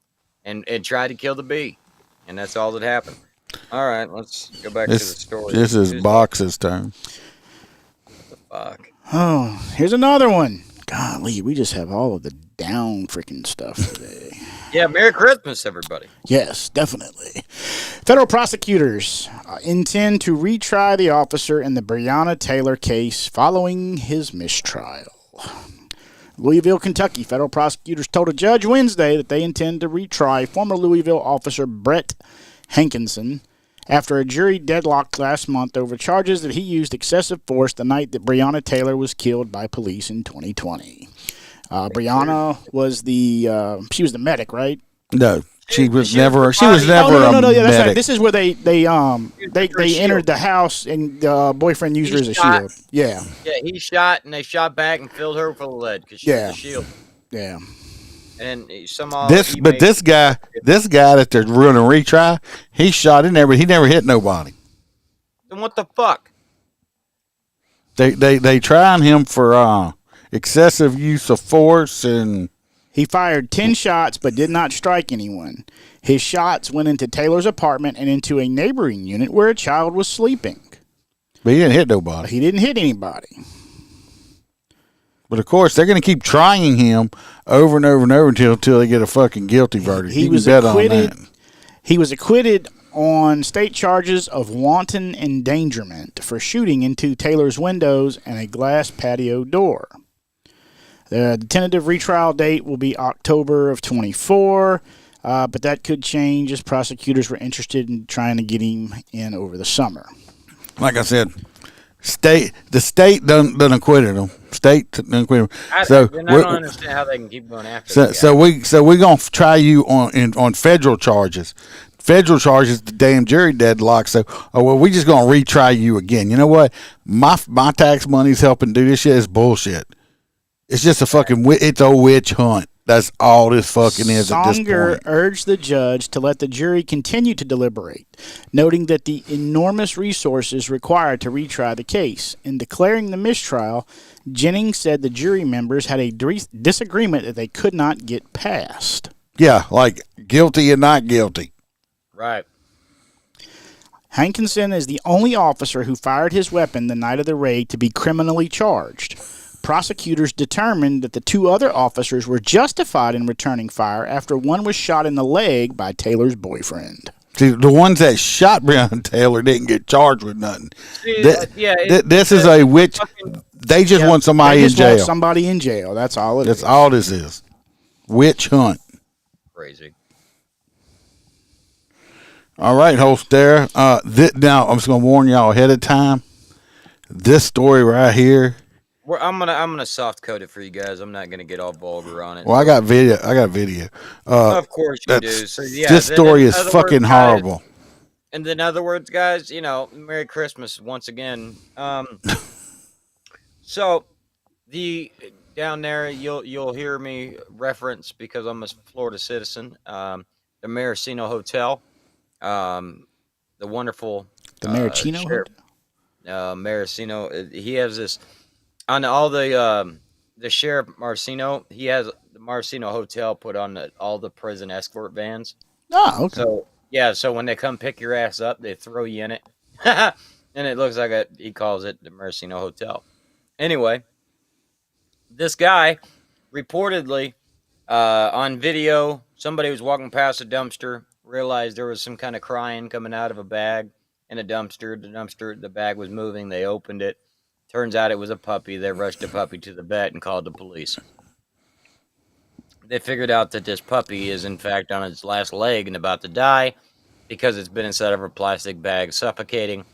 and tried to kill the bee. And that's all that happened. All right, let's go back to the story. This is Box's turn. What the fuck? Oh, here's another one. Golly, we just have all of the down freaking stuff today. Yeah, Merry Christmas, everybody. Yes, definitely. Federal prosecutors intend to retry the officer in the Breonna Taylor case following his mistrial. Louisville, Kentucky, federal prosecutors told a judge Wednesday that they intend to retry former Louisville officer Brett Hankinson after a jury deadlocked last month over charges that he used excessive force the night that Breonna Taylor was killed by police in 2020. Breonna was she was the medic, right? No. She was never a medic. That's right. This is where they entered the house and the boyfriend used her as a shield. Yeah. Yeah, he shot and they shot back and filled her full of lead because she was a shield. Yeah. And somehow this guy that they're running a retry, he shot in there, but he never hit nobody. Then what the fuck? They trying him for excessive use of force and. He fired 10 shots but did not strike anyone. His shots went into Taylor's apartment and into a neighboring unit where a child was sleeping. But he didn't hit nobody. He didn't hit anybody. But, of course, they're going to keep trying him over and over and over until they get a fucking guilty verdict. He was acquitted. He was acquitted on state charges of wanton endangerment for shooting into Taylor's windows and a glass patio door. The tentative retrial date will be October of 24, but that could change as prosecutors were interested in trying to get him in over the summer. Like I said, the state doesn't acquit him. State doesn't acquit him. I don't understand how they can keep going after him. So we're gonna try you on federal charges. Federal charges, the damn jury deadlock. So, we just gonna retry you again. You know what? My tax money's helping do this shit. Is bullshit. It's just a fucking it's a witch hunt. That's all this fucking is at this Songer point. urged the judge to let the jury continue to deliberate, noting that the enormous resources required to retry the case. In declaring the mistrial, Jennings said the jury members had a disagreement that they could not get past. Yeah, like guilty and not guilty. Right. Hankinson is the only officer who fired his weapon the night of the raid to be criminally charged. Prosecutors determined that the two other officers were justified in returning fire after one was shot in the leg by Taylor's boyfriend. See, the ones that shot Breonna Taylor didn't get charged with nothing. See, This is a witch. They just want somebody in jail. Want somebody in jail. That's all it is. That's all this is. Witch hunt. Crazy. All right, host there. Now I'm just gonna warn y'all ahead of time. This story right here. I'm gonna soft code it for you guys. I'm not gonna get all vulgar on it. Well, I got video. Of course you do. So yeah, this story is fucking horrible. And in other words, guys, Merry Christmas once again. So the down there, you'll hear me reference because I'm a Florida citizen. The Maraschino Hotel, the wonderful Maraschino Hotel. Maraschino. He has this on all the sheriff Marcino. He has the Maraschino Hotel put on all the prison escort vans. Oh, okay. So yeah, so when they come pick your ass up, they throw you in it, and it looks like he calls it the Maraschino Hotel. Anyway, this guy reportedly on video, somebody was walking past a dumpster, realized there was some kind of crying coming out of a bag in a dumpster. The bag was moving. They opened it. Turns out it was a puppy. They rushed the puppy to the vet and called the police. They figured out that this puppy is in fact on its last leg and about to die because it's been inside of a plastic bag suffocating.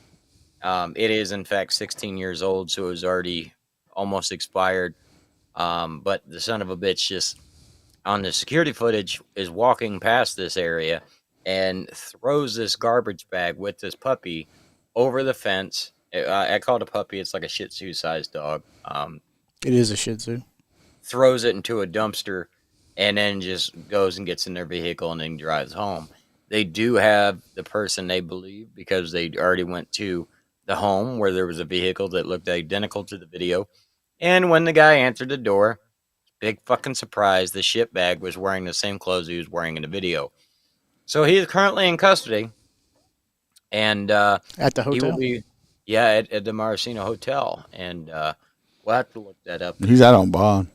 It is in fact 16 years old, so it was already almost expired. But the son of a bitch just on the security footage is walking past this area and throws this garbage bag with this puppy over the fence. I call it a puppy. It's like a Shih Tzu sized dog. It is a Shih Tzu. Throws it into a dumpster and then just goes and gets in their vehicle and then drives home. They do have the person, they believe, because they already went to the home where there was a vehicle that looked identical to the video. And when the guy answered the door, big fucking surprise, the shit bag was wearing the same clothes he was wearing in the video. So he is currently in custody. And at the hotel? He will be, at the Maraschino Hotel. And we'll have to look that up. He's out on bond.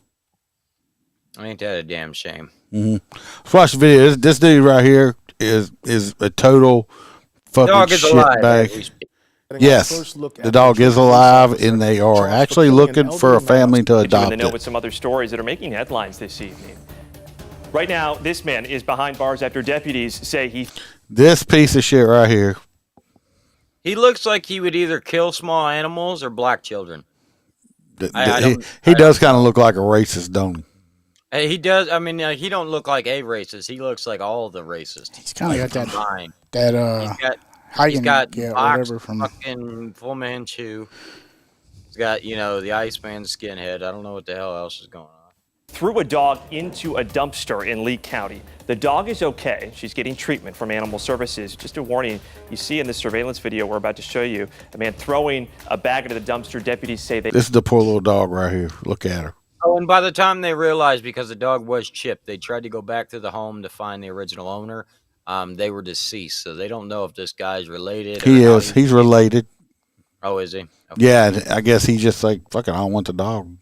Ain't that a damn shame? Mm-hmm. Let's watch the video. This dude right here is a total fucking shit bag. Yes, the dog is alive, and they are actually looking for a family to adopt it. it. With some other stories that are making headlines this evening. Right now, this man is behind bars after deputies say he... This piece of shit right here. He looks like he would either kill small animals or black children. He does kind of look like a racist, don't he? He does. I mean, he don't look like a racist. He looks like all the racists. He's kind of got combined. He's got whatever from fucking Full Manchu. He's got the Iceman skinhead. I don't know what the hell else is going on. Threw a dog into a dumpster in Lee County. The dog is okay. She's getting treatment from Animal Services. Just a warning, you see in this surveillance video we're about to show you, a man throwing a bag into the dumpster. Deputies say they... This is the poor little dog right here. Look at her. Oh, and by the time they realized, because the dog was chipped, they tried to go back to the home to find the original owner. They were deceased, so they don't know if this guy's related. He is. He's related. Oh, is he? Okay. Yeah, I guess he's just like, fuck it, I don't want the dog.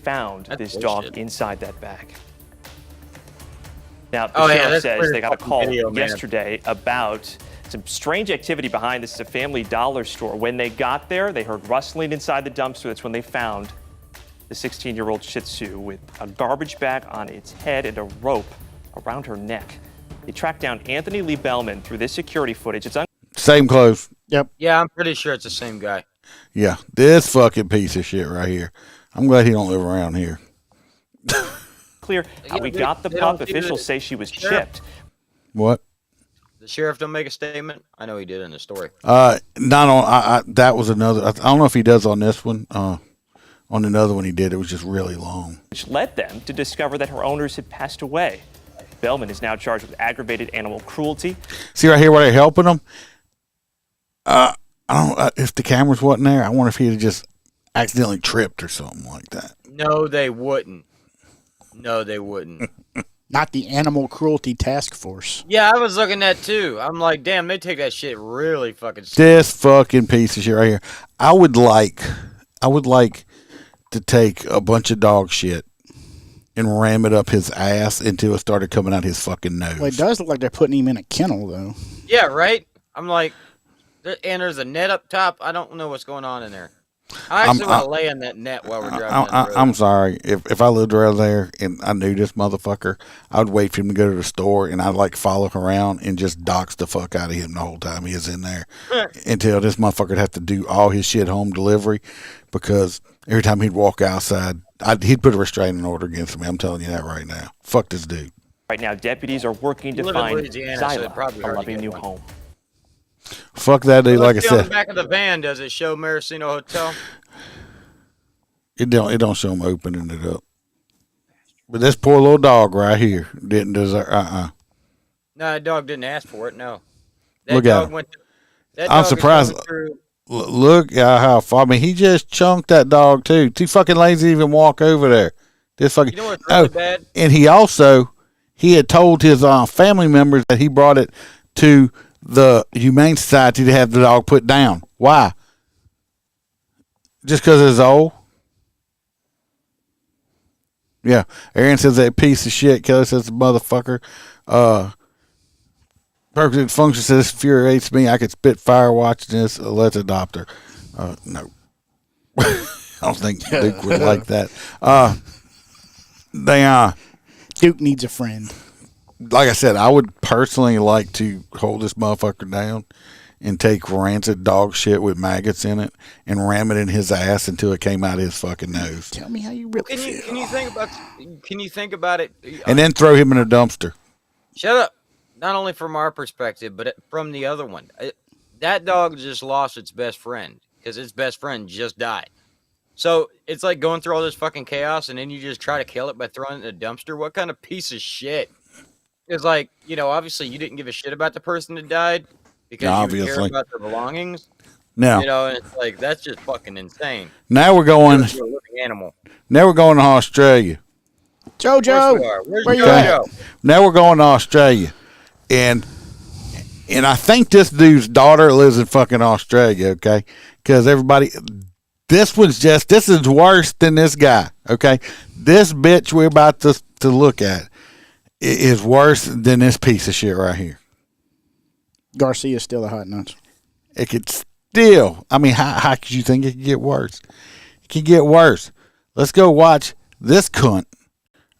Found this dog inside that bag. Now, Oh, the yeah, sheriff that's says pretty they got a fucking call video, man. yesterday about some strange activity behind this. It's a Family Dollar store. When they got there, they heard rustling inside the dumpster. That's when they found the 16-year-old Shih Tzu with a garbage bag on its head and a rope around her neck. They tracked down Anthony Lee Bellman through this security footage. It's Same clothes. Yep. Yeah, I'm pretty sure it's the same guy. Yeah, this fucking piece of shit right here. I'm glad he don't live around here. clear how we got the pup. Officials say she was chipped. What? The sheriff don't make a statement? I know he did in the story. Not on. That was another. I don't know if he does on this one. On another one he did, it was just really long. Which led them to discover that her owners had passed away. Bellman is now charged with aggravated animal cruelty. See right here where they're helping him? I don't if the cameras wasn't there, I wonder if he had just accidentally tripped or something like that. No, they wouldn't. No, they wouldn't. Not the Animal Cruelty Task Force. Yeah, I was looking at too. I'm like, damn, they take that shit really fucking serious. This fucking piece of shit right here. I would like to take a bunch of dog shit and ram it up his ass until it started coming out his fucking nose. Well, it does look like they're putting him in a kennel, though. Yeah, right? I'm like, and there's a net up top. I don't know what's going on in there. I actually want to lay in that net while we're driving down the road. I'm sorry. If I lived around there and I knew this motherfucker, I would wait for him to go to the store and I'd like follow him around and just dox the fuck out of him the whole time he is in there until this motherfucker would have to do all his shit home delivery, because every time he'd walk outside, he'd put a restraining order against me. I'm telling you that right now. Fuck this dude. Right now, deputies are working to find Zyla a loving new home. Fuck that dude. Like I said, on the back of the van, does it show Maraschino Hotel? It don't show him opening it up. But this poor little dog right here didn't deserve. No, that dog didn't ask for it. No. That Look dog at him. That I'm dog surprised. Look at how far. I mean, he just chunked that dog too. Too fucking lazy to even walk over there. This fucking. You know what's really bad? And he had told his family members that he brought it to the Humane Society to have the dog put down. Why? Just because it's old? Yeah. Aaron says that piece of shit. Kelly says the motherfucker. Perfect Function says infuriates me. I could spit fire watching this. Let's adopt her. No. I don't think Duke would like that. Duke needs a friend. Like I said, I would personally like to hold this motherfucker down and take rancid dog shit with maggots in it and ram it in his ass until it came out of his fucking nose. Tell me how you really feel. Can you think about it? And then throw him in a dumpster. Shut up. Not only from our perspective, but from the other one. That dog just lost its best friend because its best friend just died. So it's like going through all this fucking chaos and then you just try to kill it by throwing it in a dumpster. What kind of piece of shit? It's like, obviously you didn't give a shit about the person that died because you care about their belongings. No. And it's like, that's just fucking insane. Now we're going. You're a living animal. Now we're going to Australia. JoJo, where's JoJo? Now we're going to Australia, and I think this dude's daughter lives in fucking Australia. Okay, because everybody, this is worse than this guy. Okay, this bitch we're about to look at is worse than this piece of shit right here. Garcia's still the hot nuts. It could still. I mean, how could you think it could get worse? It can get worse. Let's go watch this cunt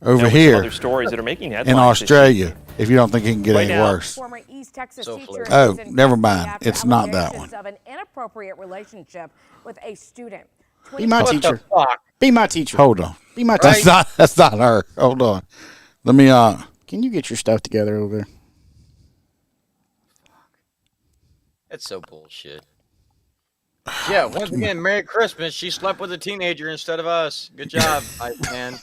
over here other stories that are making headlines in Australia. If you don't think it can get any worse. Former East Texas teacher Never mind. It's not that one. Of an inappropriate relationship with a student. Be my teacher. Be my teacher. Hold on. Be my teacher. That's not her. Hold on. Let me Can you get your stuff together over there? That's so bullshit. Yeah, once again, Merry Christmas. She slept with a teenager instead of us. Good job, Iceman.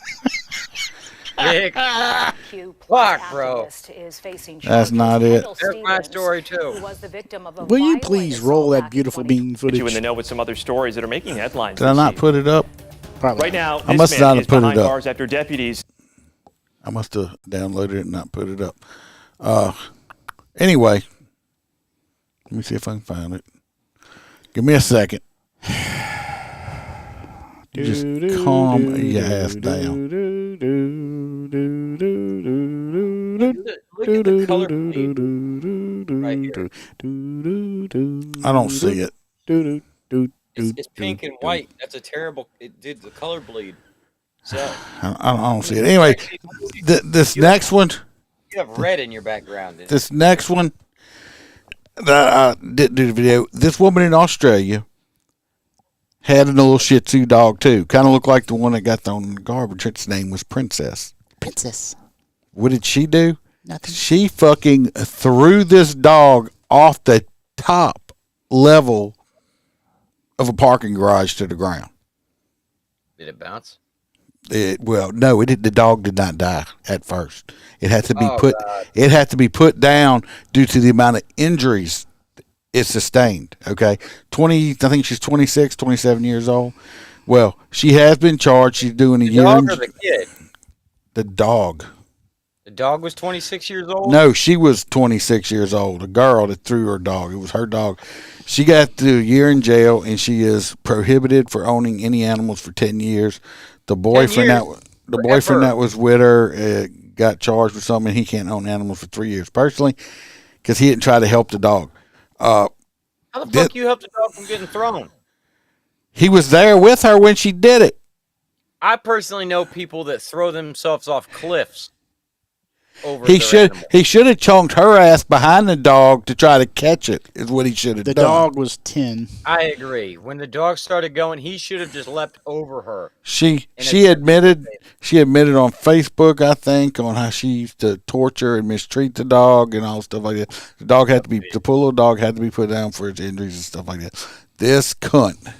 Big fuck, bro. That's not it. That's my story, too. Will you please roll that beautiful bean footage? Put you in the know with some other stories that are making headlines. Did I not put it up? Probably. Right now, I must not have put it up. Bars after deputies. I must have downloaded it and not put it up. Anyway, let me see if I can find it. Give me a second. Just calm your ass down. Look at the color bleed right here. I don't see it. It's pink and white. That's a terrible. It did the color bleed. So I don't see it. Anyway, this next one. You have red in your background. This next one that I didn't do the video. This woman in Australia had a little Shih Tzu dog too. Kind of looked like the one that got thrown in the garbage. Its name was Princess. What did she do? Nothing. She fucking threw this dog off the top level of a parking garage to the ground. Did it bounce? Well, no, it did. The dog did not die at first. It had to be God. It had to be put down due to the amount of injuries it sustained. Okay, I think she's 26, 27 years old. Well, she has been charged. She's doing a year. Dog or the kid? The dog. The dog was 26 years old? No, she was 26 years old. A girl that threw her dog. It was her dog. She got to a year in jail, and she is prohibited for owning any animals for 10 years. The boyfriend that was with her got charged with something, and he can't own animals for 3 years personally because he didn't try to help the dog. How the fuck you help the dog from getting thrown? He was there with her when she did it. I personally know people that throw themselves off cliffs. He should have chunked her ass behind the dog to try to catch it. Is what he should have done. The dog was 10. I agree. When the dog started going, he should have just leapt over her. She admitted on Facebook, I think, on how she used to torture and mistreat the dog and all stuff like that. The poor little dog had to be put down for its injuries and stuff like that. This cunt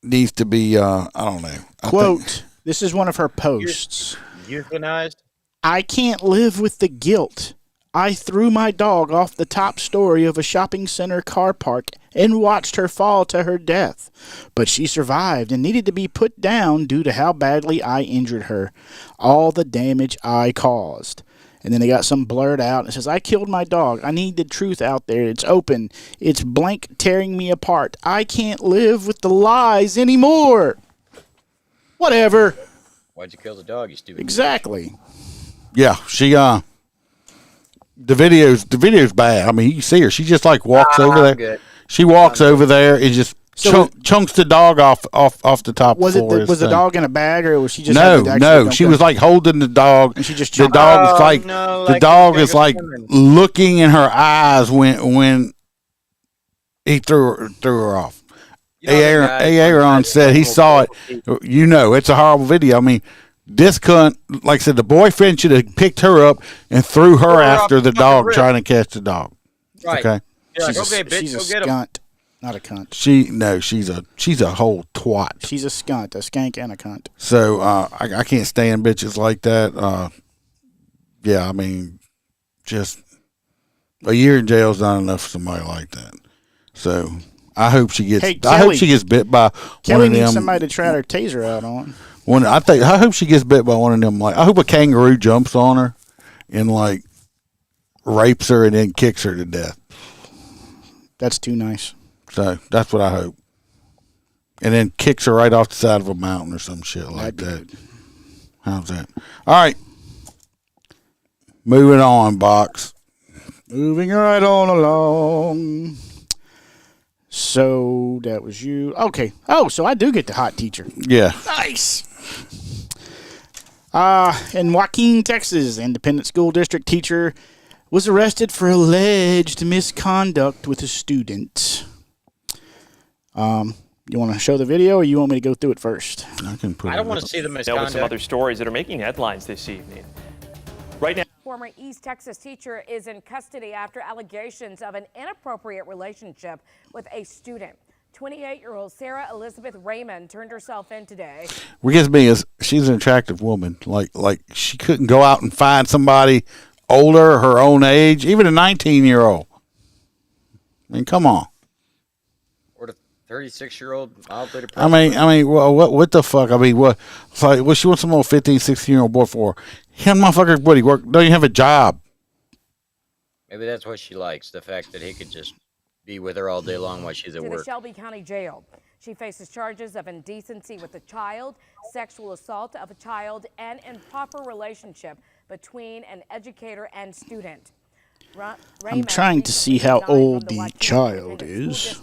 needs to be I don't know. Quote, this is one of her posts. Euthanized? I can't live with the guilt. I threw my dog off the top story of a shopping center car park and watched her fall to her death. But she survived and needed to be put down due to how badly I injured her. All the damage I caused. And then they got some blurred out. And it says, I killed my dog. I need the truth out there. It's open. It's blank tearing me apart. I can't live with the lies anymore. Whatever. Why'd you kill the dog, you stupid? Exactly. Yeah, she the video's bad. I mean, you see her. She just like walks over there. Good. She walks over there and just chunks the dog off the top. Was the dog in a bag or was she just no? She was like holding the dog. And she just the dog is like looking in her eyes when he threw her off. Aaron said he saw it. You know, it's a horrible video. I mean, this cunt, like I said, the boyfriend should have picked her up and threw her after the dog trying to catch the dog. Right. Okay. She's a skunt, not a cunt. She's a whole twat. She's a skunt, a skank, and a cunt. So I can't stand bitches like that. Yeah, I mean, just a year in jail is not enough for somebody like that. So. I hope she gets. I hope she gets bit by Kelly one of them. needs somebody to try her taser out on. I hope she gets bit by one of them. Like, I hope a kangaroo jumps on her and like rapes her and then kicks her to death. That's too nice. So that's what I hope. And then kicks her right off the side of a mountain or some shit like that. How's that? All right. Moving on, Box. Moving right on along. So that was you. Okay. Oh, so I do get the hot teacher. Yeah. Nice. In Joaquin, Texas, independent school district teacher was arrested for alleged misconduct with a student. You want to show the video, or you want me to go through it first? I don't want to see the misconduct. With some other stories that are making headlines this evening. Right now. Former East Texas teacher is in custody after allegations of an inappropriate relationship with a student. 28-year-old Sarah Elizabeth Raymond turned herself in today. What gets me is she's an attractive woman. Like she couldn't go out and find somebody older, her own age, even a 19-year-old. I mean, come on. Or the 36-year-old outdated I mean, well, what the fuck? I mean, what? It's like, what she wants some old 15, 16-year-old boy for? Him, motherfucker, what, he don't even have a job. Maybe that's what she likes, the fact that he could just be with her all day long while she's at To work. the Shelby County Jail. She faces charges of indecency with a child, sexual assault of a child, and improper relationship between an educator and student. I'm trying to see how old the child is.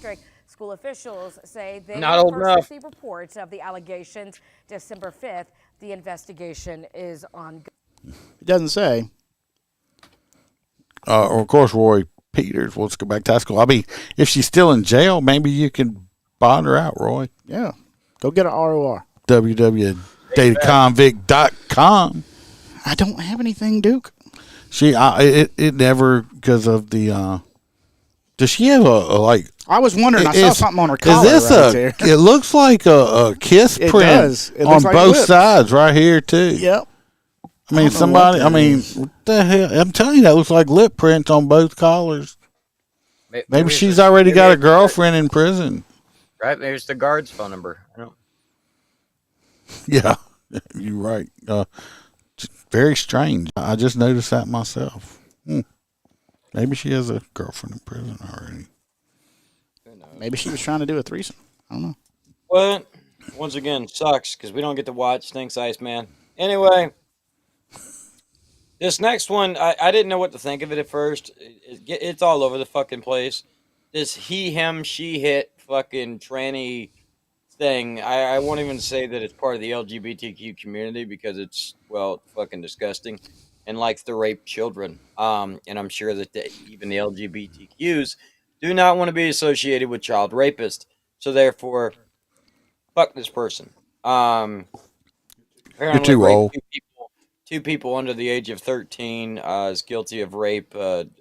School officials say they Not old enough. received reports of the allegations December 5th. The investigation is ongoing. It doesn't say. Of course, Roy Peters wants to go back to high school. I mean, if she's still in jail, maybe you can bond her out, Roy. Yeah. Go get an ROR. www.dataconvict.com. I don't have anything, Duke. It never, because of the, does she have I was wondering. I saw something on her collar. Is this right there. It looks like a kiss It print does. It on looks like both lips. sides right here too. Yep. I mean, somebody. I mean, what the hell? I'm telling you, that looks like lip prints on both collars. Maybe she's already got a girlfriend in prison. Right, maybe it's the guard's phone number. I don't. Yeah, you're right. Very strange. I just noticed that myself. Maybe she has a girlfriend in prison already. Maybe she was trying to do a threesome. I don't know. Well, once again, sucks because we don't get to watch. Thanks, Iceman. Anyway, this next one, I didn't know what to think of it at first. It's all over the fucking place. This he, him, she, hit fucking tranny thing. I won't even say that it's part of the LGBTQ community because it's, well, fucking disgusting and likes to rape children. And I'm sure that even the LGBTQs do not want to be associated with child rapists. So therefore, fuck this person. Apparently You're too old. Two people under the age of 13 is guilty of rape,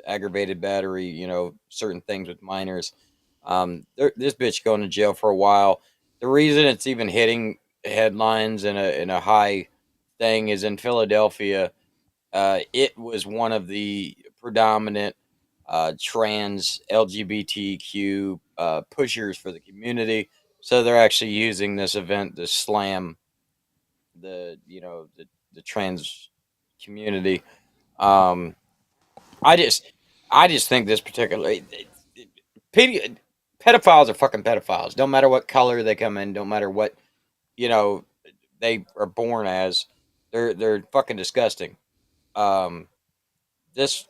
aggravated battery, certain things with minors. This bitch going to jail for a while. The reason it's even hitting headlines in a high thing is in Philadelphia. It was one of the predominant trans LGBTQ pushers for the community. So they're actually using this event to slam the trans community. I just think this particular pedophiles are fucking pedophiles. Don't matter what color they come in. Don't matter what they are born as. They're fucking disgusting. This,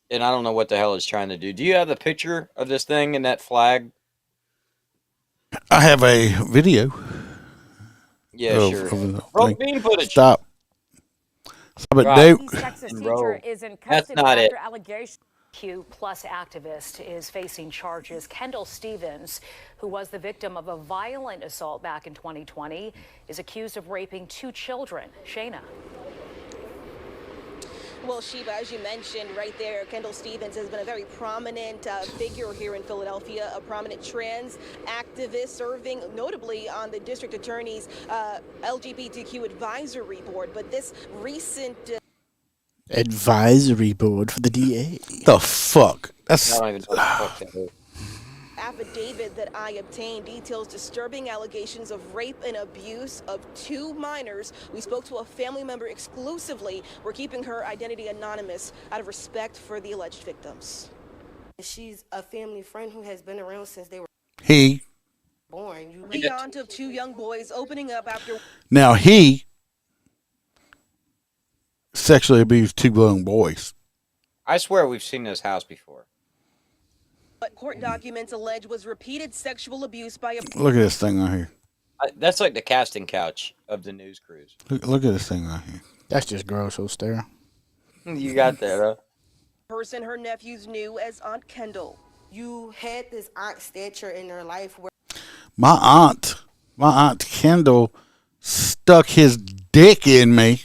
and I don't know what the hell it's trying to do. Do you have the picture of this thing and that flag? I have a video. Yeah, sure. Broke bean footage. Stop it, Right. Dave. Texas teacher is in That's custody not it. after allegations. Q plus activist is facing charges. Kendall Stevens, who was the victim of a violent assault back in 2020, is accused of raping 2 children. Shayna. Well, Sheba, as you mentioned right there, Kendall Stevens has been a very prominent figure here in Philadelphia, a prominent trans activist serving notably on the district attorney's LGBTQ advisory board. But this recent advisory board for the DA. The fuck? That's. I don't even know what the fuck that is. affidavit that I obtained details disturbing allegations of rape and abuse of 2 minors. We spoke to a family member exclusively. We're keeping her identity anonymous out of respect for the alleged victims. She's a family friend who has been around since they were born. The aunt of 2 young boys opening up after. Now he sexually abused 2 young boys. I swear we've seen this house before. What court documents allege was repeated sexual abuse by a. Look at this thing right here. That's like the casting couch of the news crews. Look at this thing right here. That's just gross, so sterile. You got that, huh? Person her nephews knew as Aunt Kendall. You had this aunt stature in her life where My aunt Kendall stuck his dick in me.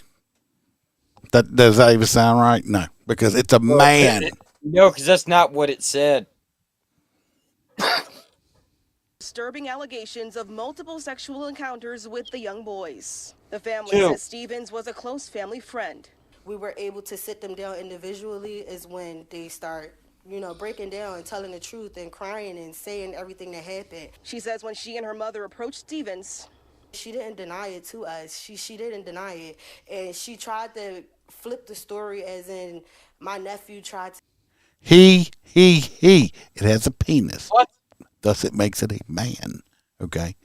Does that even sound right? No, because it's a man. No, because that's not what it said. Disturbing allegations of multiple sexual encounters with the young boys. The family Two. says Stevens was a close family friend. we were able to sit them down individually is when they start, breaking down and telling the truth and crying and saying everything that happened. She says when she and her mother approached Stevens, she didn't deny it to us. She didn't deny it. And she tried to flip the story as in my nephew tried to. He. It has a penis. What? Thus it makes it a man. Okay?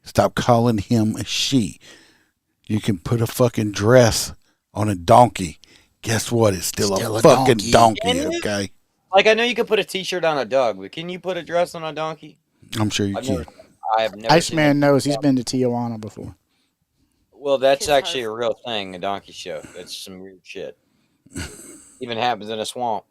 Stop calling him a she. You can put a fucking dress on a donkey. Guess what? It's still a fucking donkey, okay? Like, I know you could put a t-shirt on a dog, but can you put a dress on a donkey? I'm sure you can. I have never Iceman knows. He's been to Tijuana before. Well, that's actually a real thing, a donkey show. That's some weird shit. Even happens in a swamp.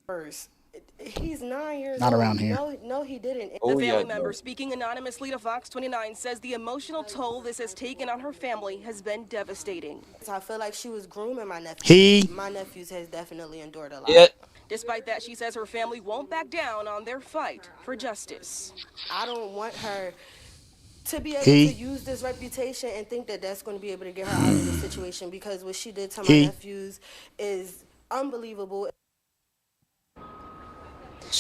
First. He's 9 years Not old. around here. No, he didn't. Oh, the yeah, family no. member speaking anonymously to Fox 29 says the emotional toll this has taken on her family has been devastating. I feel like she was grooming my nephew. My nephews has definitely endured a lot. Yeah. Despite that, she says her family won't back down on their fight for justice. I don't want her to be able to use this reputation and think that that's going to be able to get her out of this situation, because what she did to my nephews is unbelievable.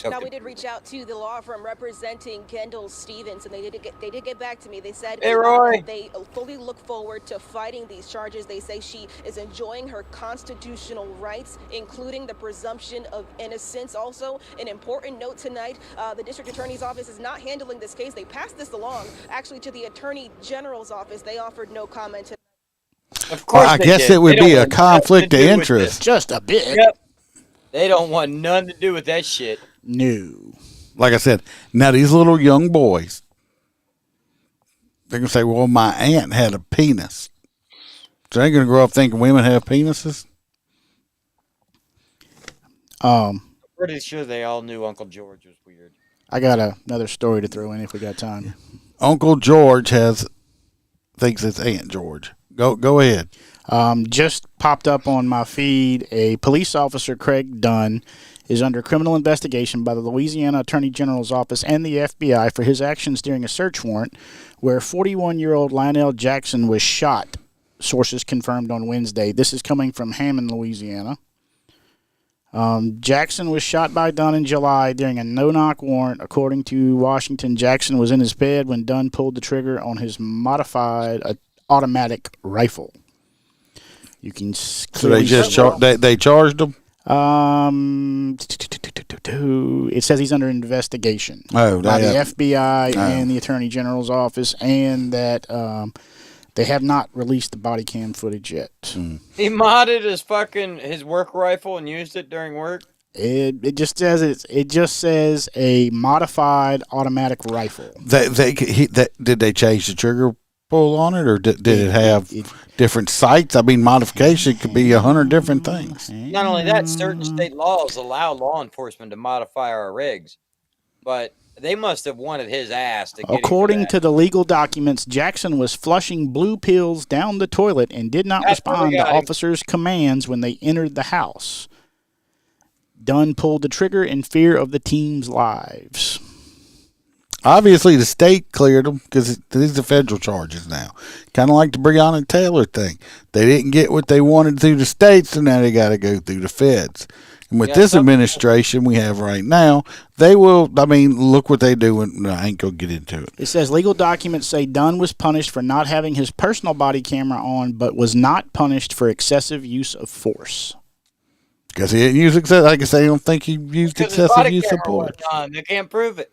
Now, we did reach out to the law firm representing Kendall Stevens, and they did get back to me. They said they fully look forward to fighting these charges. They say she is enjoying her constitutional rights, including the presumption of innocence. Also, an important note tonight, the district attorney's office is not handling this case. They passed this along, actually, to the attorney general's office. They offered no comment. Of course, I guess it would be a conflict of interest. Just a bit. Yep. They don't want nothing to do with that shit. No. Like I said, now these little young boys, they're going to say, well, my aunt had a penis. So they're going to grow up thinking women have penises? I'm pretty sure they all knew Uncle George was weird. I got another story to throw in if we got time. Uncle George thinks it's Aunt George. Go ahead. Just popped up on my feed. A police officer, Craig Dunn, is under criminal investigation by the Louisiana Attorney General's office and the FBI for his actions during a search warrant where 41-year-old Lionel Jackson was shot. Sources confirmed on Wednesday. This is coming from Hammond, Louisiana. Jackson was shot by Dunn in July during a no-knock warrant. According to Washington, Jackson was in his bed when Dunn pulled the trigger on his modified automatic rifle. You can so they just they charged him. It says he's under investigation by the FBI and the Attorney General's office, and that they have not released the body cam footage yet. He modded his work rifle and used it during work. It just says a modified automatic rifle. Did they change the trigger pull on it, or did it have different sights? I mean, modification could be 100 different things. Not only that, certain state laws allow law enforcement to modify our rigs, but they must have wanted his ass to get According to the legal documents, Jackson was flushing blue pills down the toilet and did not respond to officers' commands when they entered the house. Dunn pulled the trigger in fear of the team's lives. Obviously, the state cleared them because these are federal charges now. Kind of like the Breonna Taylor thing. They didn't get what they wanted through the states, so now they got to go through the feds. And with this administration we have right now, they will, look what they do. And I ain't going to get into it. It says legal documents say Dunn was punished for not having his personal body camera on, but was not punished for excessive use of force. Because he didn't use excessive, like I say, I don't think he used excessive use of force. They can't prove it.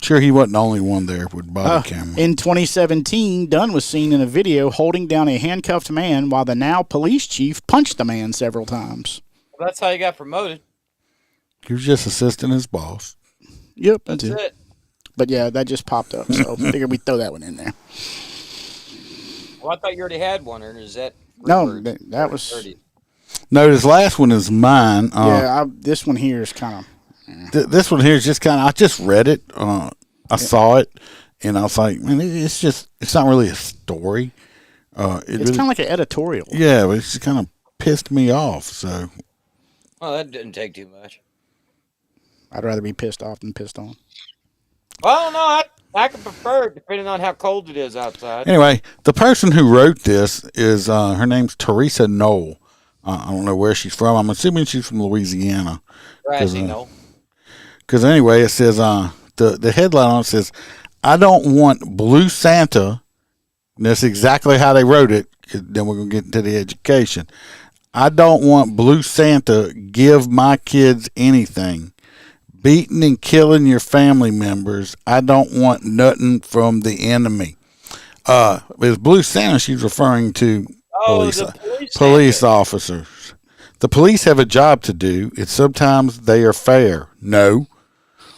Sure, he wasn't the only one there with body camera. In 2017, Dunn was seen in a video holding down a handcuffed man while the now police chief punched the man several times. Well, that's how he got promoted. He was just assisting his boss. Yep, that's it. But yeah, that just popped up, so I figured we'd throw that one in there. Well, I thought you already had one, or is that? No, that was. 30? No, this last one is mine. This one here is kind of. This one here is just kind of, I just read it. I saw it, and I was like, man, it's not really a story. It's really, kind of like an editorial. Yeah, but it just kind of pissed me off. So. Well, that didn't take too much. I'd rather be pissed off than pissed on. Well, no, I could prefer it depending on how cold it is outside. Anyway, the person who wrote this is, her name's Teresa Knoll. I don't know where she's from. I'm assuming she's from Louisiana. Because anyway, it says, the headline on it says, I don't want Blue Santa. And that's exactly how they wrote it. Then we're going to get into the education. I don't want Blue Santa give my kids anything. Beating and killing your family members. I don't want nothing from the enemy. With Blue Santa, she's referring to police officers. The police have a job to do. It's sometimes they are fair. No.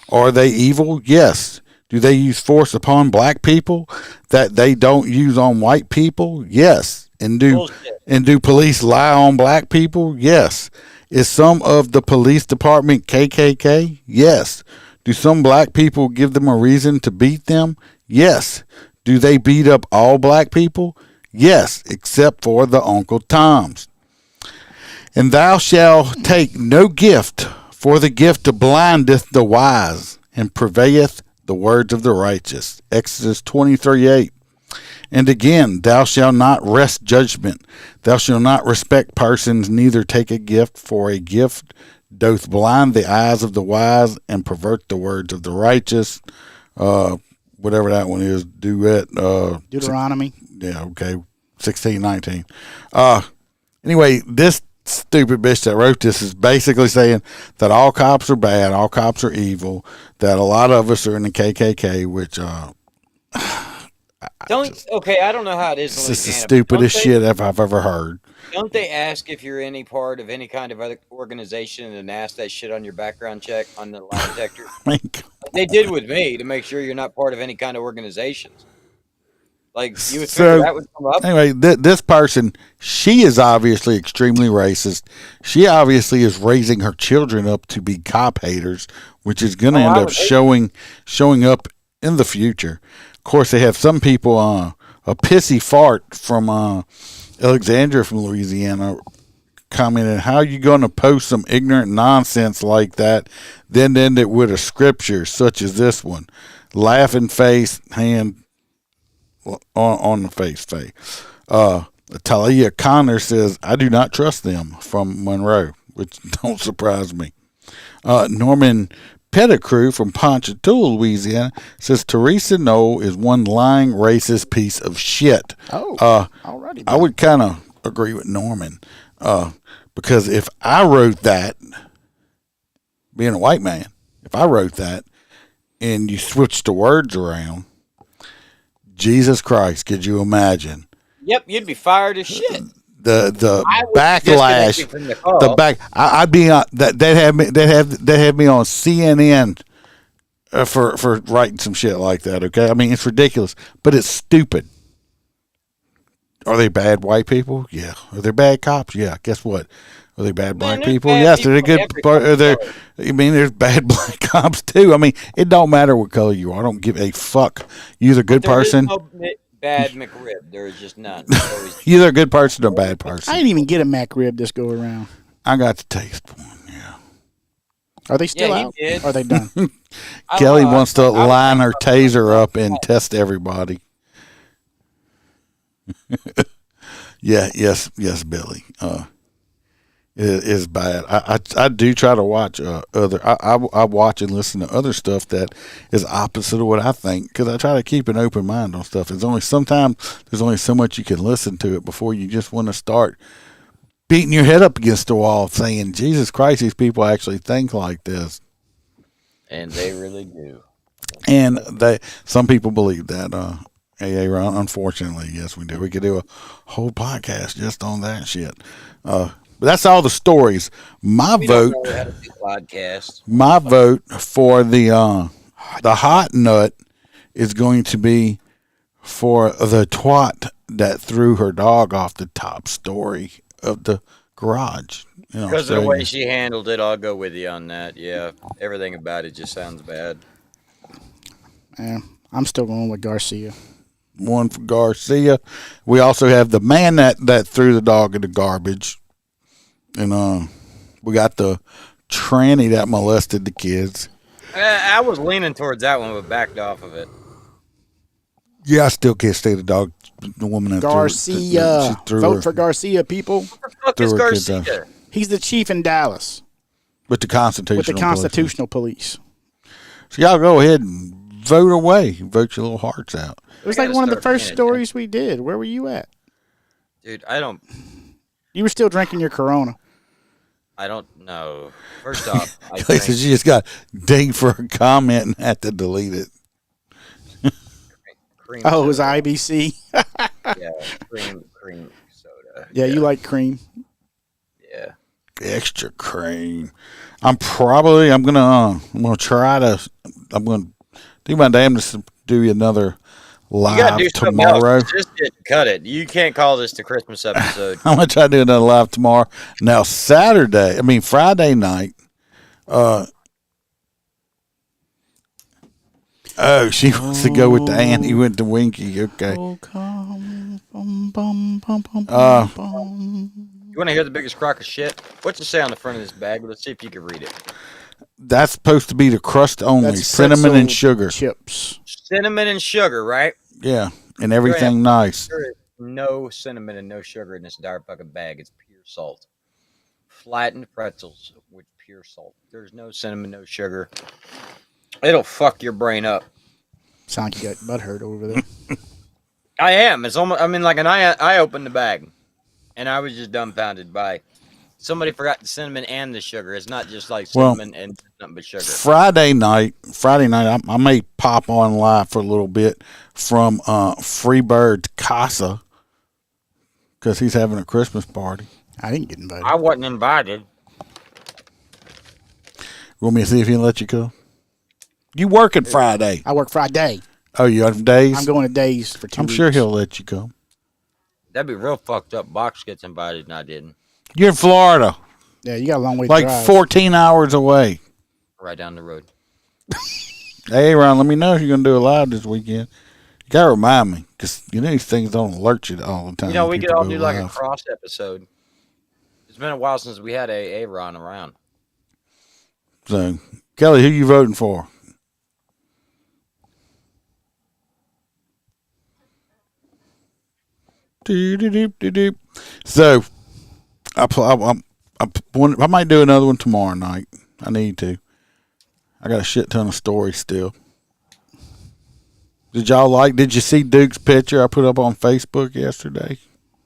Are they evil? Yes. Do they use force upon black people that they don't use on white people? Yes. And do police lie on black people? Yes. Is some of the police department KKK? Yes. Do some black people give them a reason to beat them? Yes. Do they beat up all black people? Yes, except for the Uncle Toms. And thou shalt take no gift, for the gift blindeth the wise, and purveyeth the words of the righteous. Exodus 23:8. And again, thou shalt not wrest judgment. Thou shalt not respect persons, neither take a gift, for a gift doth blind the eyes of the wise, and pervert the words of the righteous. Whatever that one is, duet. Deuteronomy. Yeah, okay. 16:19. Anyway, this stupid bitch that wrote this is basically saying that all cops are bad, all cops are evil, that a lot of us are in the KKK, which I don't know how it is. This is the stupidest shit I've ever heard. Don't they ask if you're any part of any kind of other organization and ask that shit on your background check on the lie detector? They did with me to make sure you're not part of any kind of organizations. Like, you would figure that would come up. Anyway, this person, she is obviously extremely racist. She obviously is raising her children up to be cop haters, which is going to end up showing up in the future. Of course, they have some people, a pissy fart from Alexandria from Louisiana, commented, how are you going to post some ignorant nonsense like that, then end it with a scripture such as this one? Laughing face, hand on the face. Talia Connor says, I do not trust them, from Monroe, which don't surprise me. Norman Pettigrew from Ponchatoula, Louisiana, says Teresa Knoll is one lying racist piece of shit. Alrighty. I would kind of agree with Norman, because if I wrote that, being a white man, if I wrote that and you switched the words around, Jesus Christ, could you imagine? Yep, you'd be fired as shit. The backlash, I'd be on that. They'd have me on CNN for writing some shit like that. Okay, I mean, it's ridiculous, but it's stupid. Are they bad white people? Yeah. Are they bad cops? Yeah. Guess what? Are they bad black people? Yes, they're good. I mean, there's bad black cops too. I mean, it don't matter what color you are. I don't give a fuck. You're either a good person. No bad McRib. There is just none. You're either a good person or a bad person. I didn't even get a McRib this go around. I got to taste one. Yeah. Are they still out? Are they done? Kelly wants to line her taser up and test everybody. Yes, Billy. It is bad. I do try to watch other. I watch and listen to other stuff that is opposite of what I think, because I try to keep an open mind on stuff. There's only so much you can listen to it before you just want to start beating your head up against the wall, saying, "Jesus Christ, these people actually think like this." And they really do. And some people believe that. AA Ron, unfortunately, yes, we do. We could do a whole podcast just on that shit. But that's all the stories. My vote for the hot nut is going to be for the twat that threw her dog off the top story of the garage. Because of the way she handled it, I'll go with you on that. Yeah, everything about it just sounds bad. Yeah, I'm still going with Garcia. One for Garcia. We also have the man that threw the dog in the garbage. And we got the tranny that molested the kids. I was leaning towards that one, but backed off of it. Yeah, I still can't stay the dog. The woman that Garcia. Vote for Garcia, people. What the fuck is Garcia? He's the chief in Dallas. With the Constitutional Police. So y'all go ahead and vote away. Vote your little hearts out. It was like one of the first stories we did. Where were you at? Dude, I don't... You were still drinking your Corona. I don't know. First off, she just got dinged for a comment and had to delete it. Cream soda. It was IBC. Yeah, cream soda. Yeah, you like cream. Yeah. Extra cream. I'm gonna do my damnedest to do another live tomorrow. Just cut it. You can't call this the Christmas episode. I'm gonna try to do another live tomorrow. Now Friday night. She wants to go with the Annie with the Winky. Okay. You want to hear the biggest crock of shit? What's it say on the front of this bag? Let's see if you can read it. That's supposed to be the crust only. That's Cinnamon and sugar. Chips. Cinnamon and sugar, right? Yeah, and everything nice. There is no cinnamon and no sugar in this dark fucking bag. It's pure salt. Flattened pretzels with pure salt. There's no cinnamon, no sugar. It'll fuck your brain up. Sound like you got butthurt over there. I am. It's almost. I mean, like I opened the bag, and I was just dumbfounded by somebody forgot the cinnamon and the sugar. It's not just like cinnamon and nothing but sugar. Friday night, I may pop on live for a little bit from Freebird's Casa because he's having a Christmas party. I didn't get invited. I wasn't invited. Want me to see if he'll let you go? You working Friday? I work Friday. Oh, you on days? I'm going to days for 2 weeks. I'm sure he'll let you go. That'd be real fucked up. Box gets invited and I didn't. You're in Florida. Yeah, you got a long way to like drive. 14 hours away. Right down the road. Hey, Ron, let me know if you're going to do a live this weekend. You got to remind me because you know these things don't alert you all the time. You know, we could all do like a live. cross episode. It's been a while since we had a Ron around. So, Kelly, who you voting for? So, I might do another one tomorrow night. I need to. I got a shit ton of stories still. Did you see Duke's picture I put up on Facebook yesterday?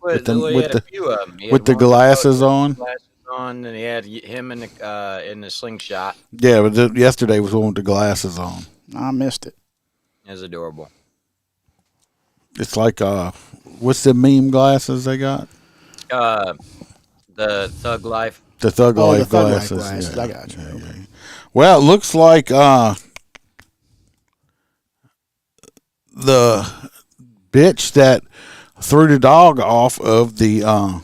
With the glasses on? And he had him in the slingshot. Yeah, but yesterday was one with the glasses on. I missed it. It was adorable. It's like, what's the meme glasses they got? The Thug Life. The Thug Life glasses. Yeah. I got you. Yeah. Well, it looks like the bitch that threw the dog off of the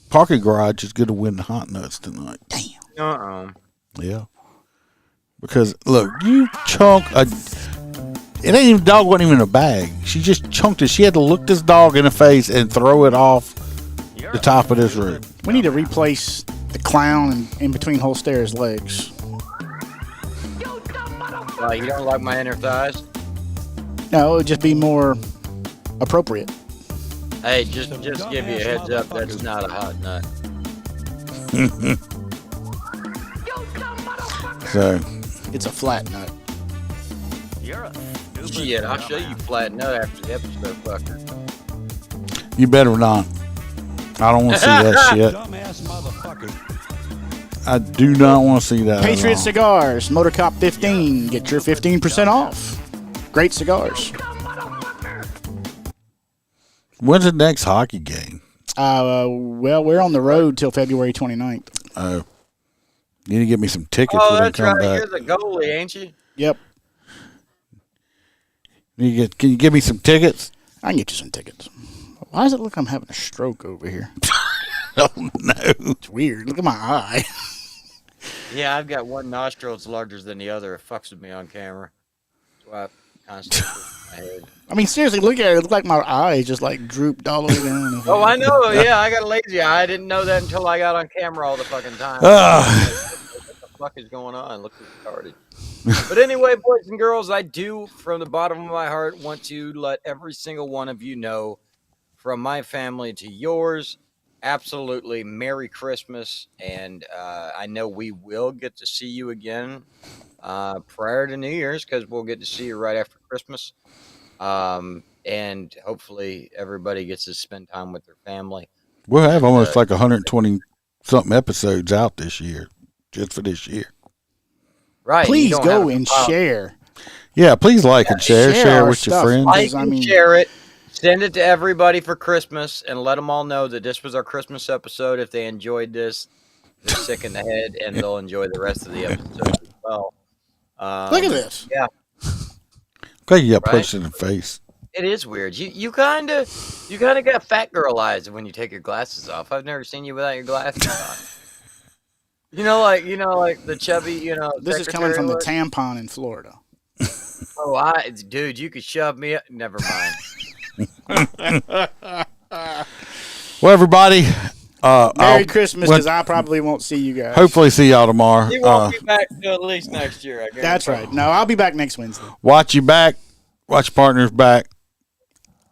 parking garage is going to win the hot nuts tonight. Damn. Yeah. Because look, you chunk a. It ain't even dog wasn't even in a bag. She just chunked it. She had to look this dog in the face and throw it off the top of this roof. We need to replace the clown in between Holster's legs. You don't like my inner thighs? No, it would just be more appropriate. Hey, just give you a heads up. That's not a hot nut. So it's a flat nut. Shit, I'll show you flat nut after the episode, fucker. You better not. I don't want to see that shit. I do not want to see that. Patriot Cigars, Motorcop 15. Get your 15% off. Great cigars. When's the next hockey game? Well, we're on the road till February 29th. Oh. You need to get me some tickets Oh, when they that's come right. back. You're the goalie, ain't you? Yep. Can you give me some tickets? I can get you some tickets. Why does it look like I'm having a stroke over here? Oh, no. It's weird. Look at my eye. Yeah, I've got one nostril that's larger than the other. It fucks with me on camera. That's why I constantly push my head. I mean, seriously, look at it. It looks like my eye just like drooped all the way down. Oh, I know. Yeah, I got a lazy eye. I didn't know that until I got on camera all the fucking time. What the fuck is going on? Look retarded. But anyway, boys and girls, I do, from the bottom of my heart, want to let every single one of you know, from my family to yours, absolutely Merry Christmas. And I know we will get to see you again prior to New Year's, because we'll get to see you right after Christmas. And hopefully everybody gets to spend time with their family. We'll have almost like 120-something episodes out this year, just for this year. Right. Please go and share. Yeah, please like and share. Share with your friends. Like and share it. Send it to everybody for Christmas and let them all know that this was our Christmas episode. If they enjoyed this, they're sick in the head and they'll enjoy the rest of the episode as well. Look at this. Yeah. Okay, you got punched in the face. It is weird. You kind of got fat girl eyes when you take your glasses off. I've never seen you without your glasses on. You know, like the chubby, This is coming from the tampon in Florida. Oh, dude, you could shove me up. Never mind. Well, everybody, Merry Christmas, because I probably won't see you guys. Hopefully see y'all tomorrow. You won't be back till at least next year, I guess. That's right. No, I'll be back next Wednesday. Watch your back. Watch your partner's back.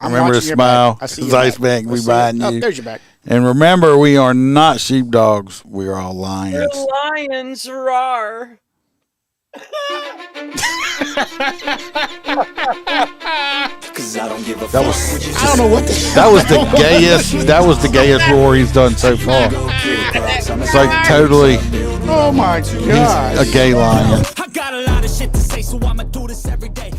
Remember to smile. Because Iceman will be behind you. Oh, there's your back. And remember, we are not sheepdogs. We are all lions. We're lions, roar. That was the gayest roar he's done so far. It's like totally. Oh my God. He's a gay lion. I got a lot of shit to say, so I'ma do this every day.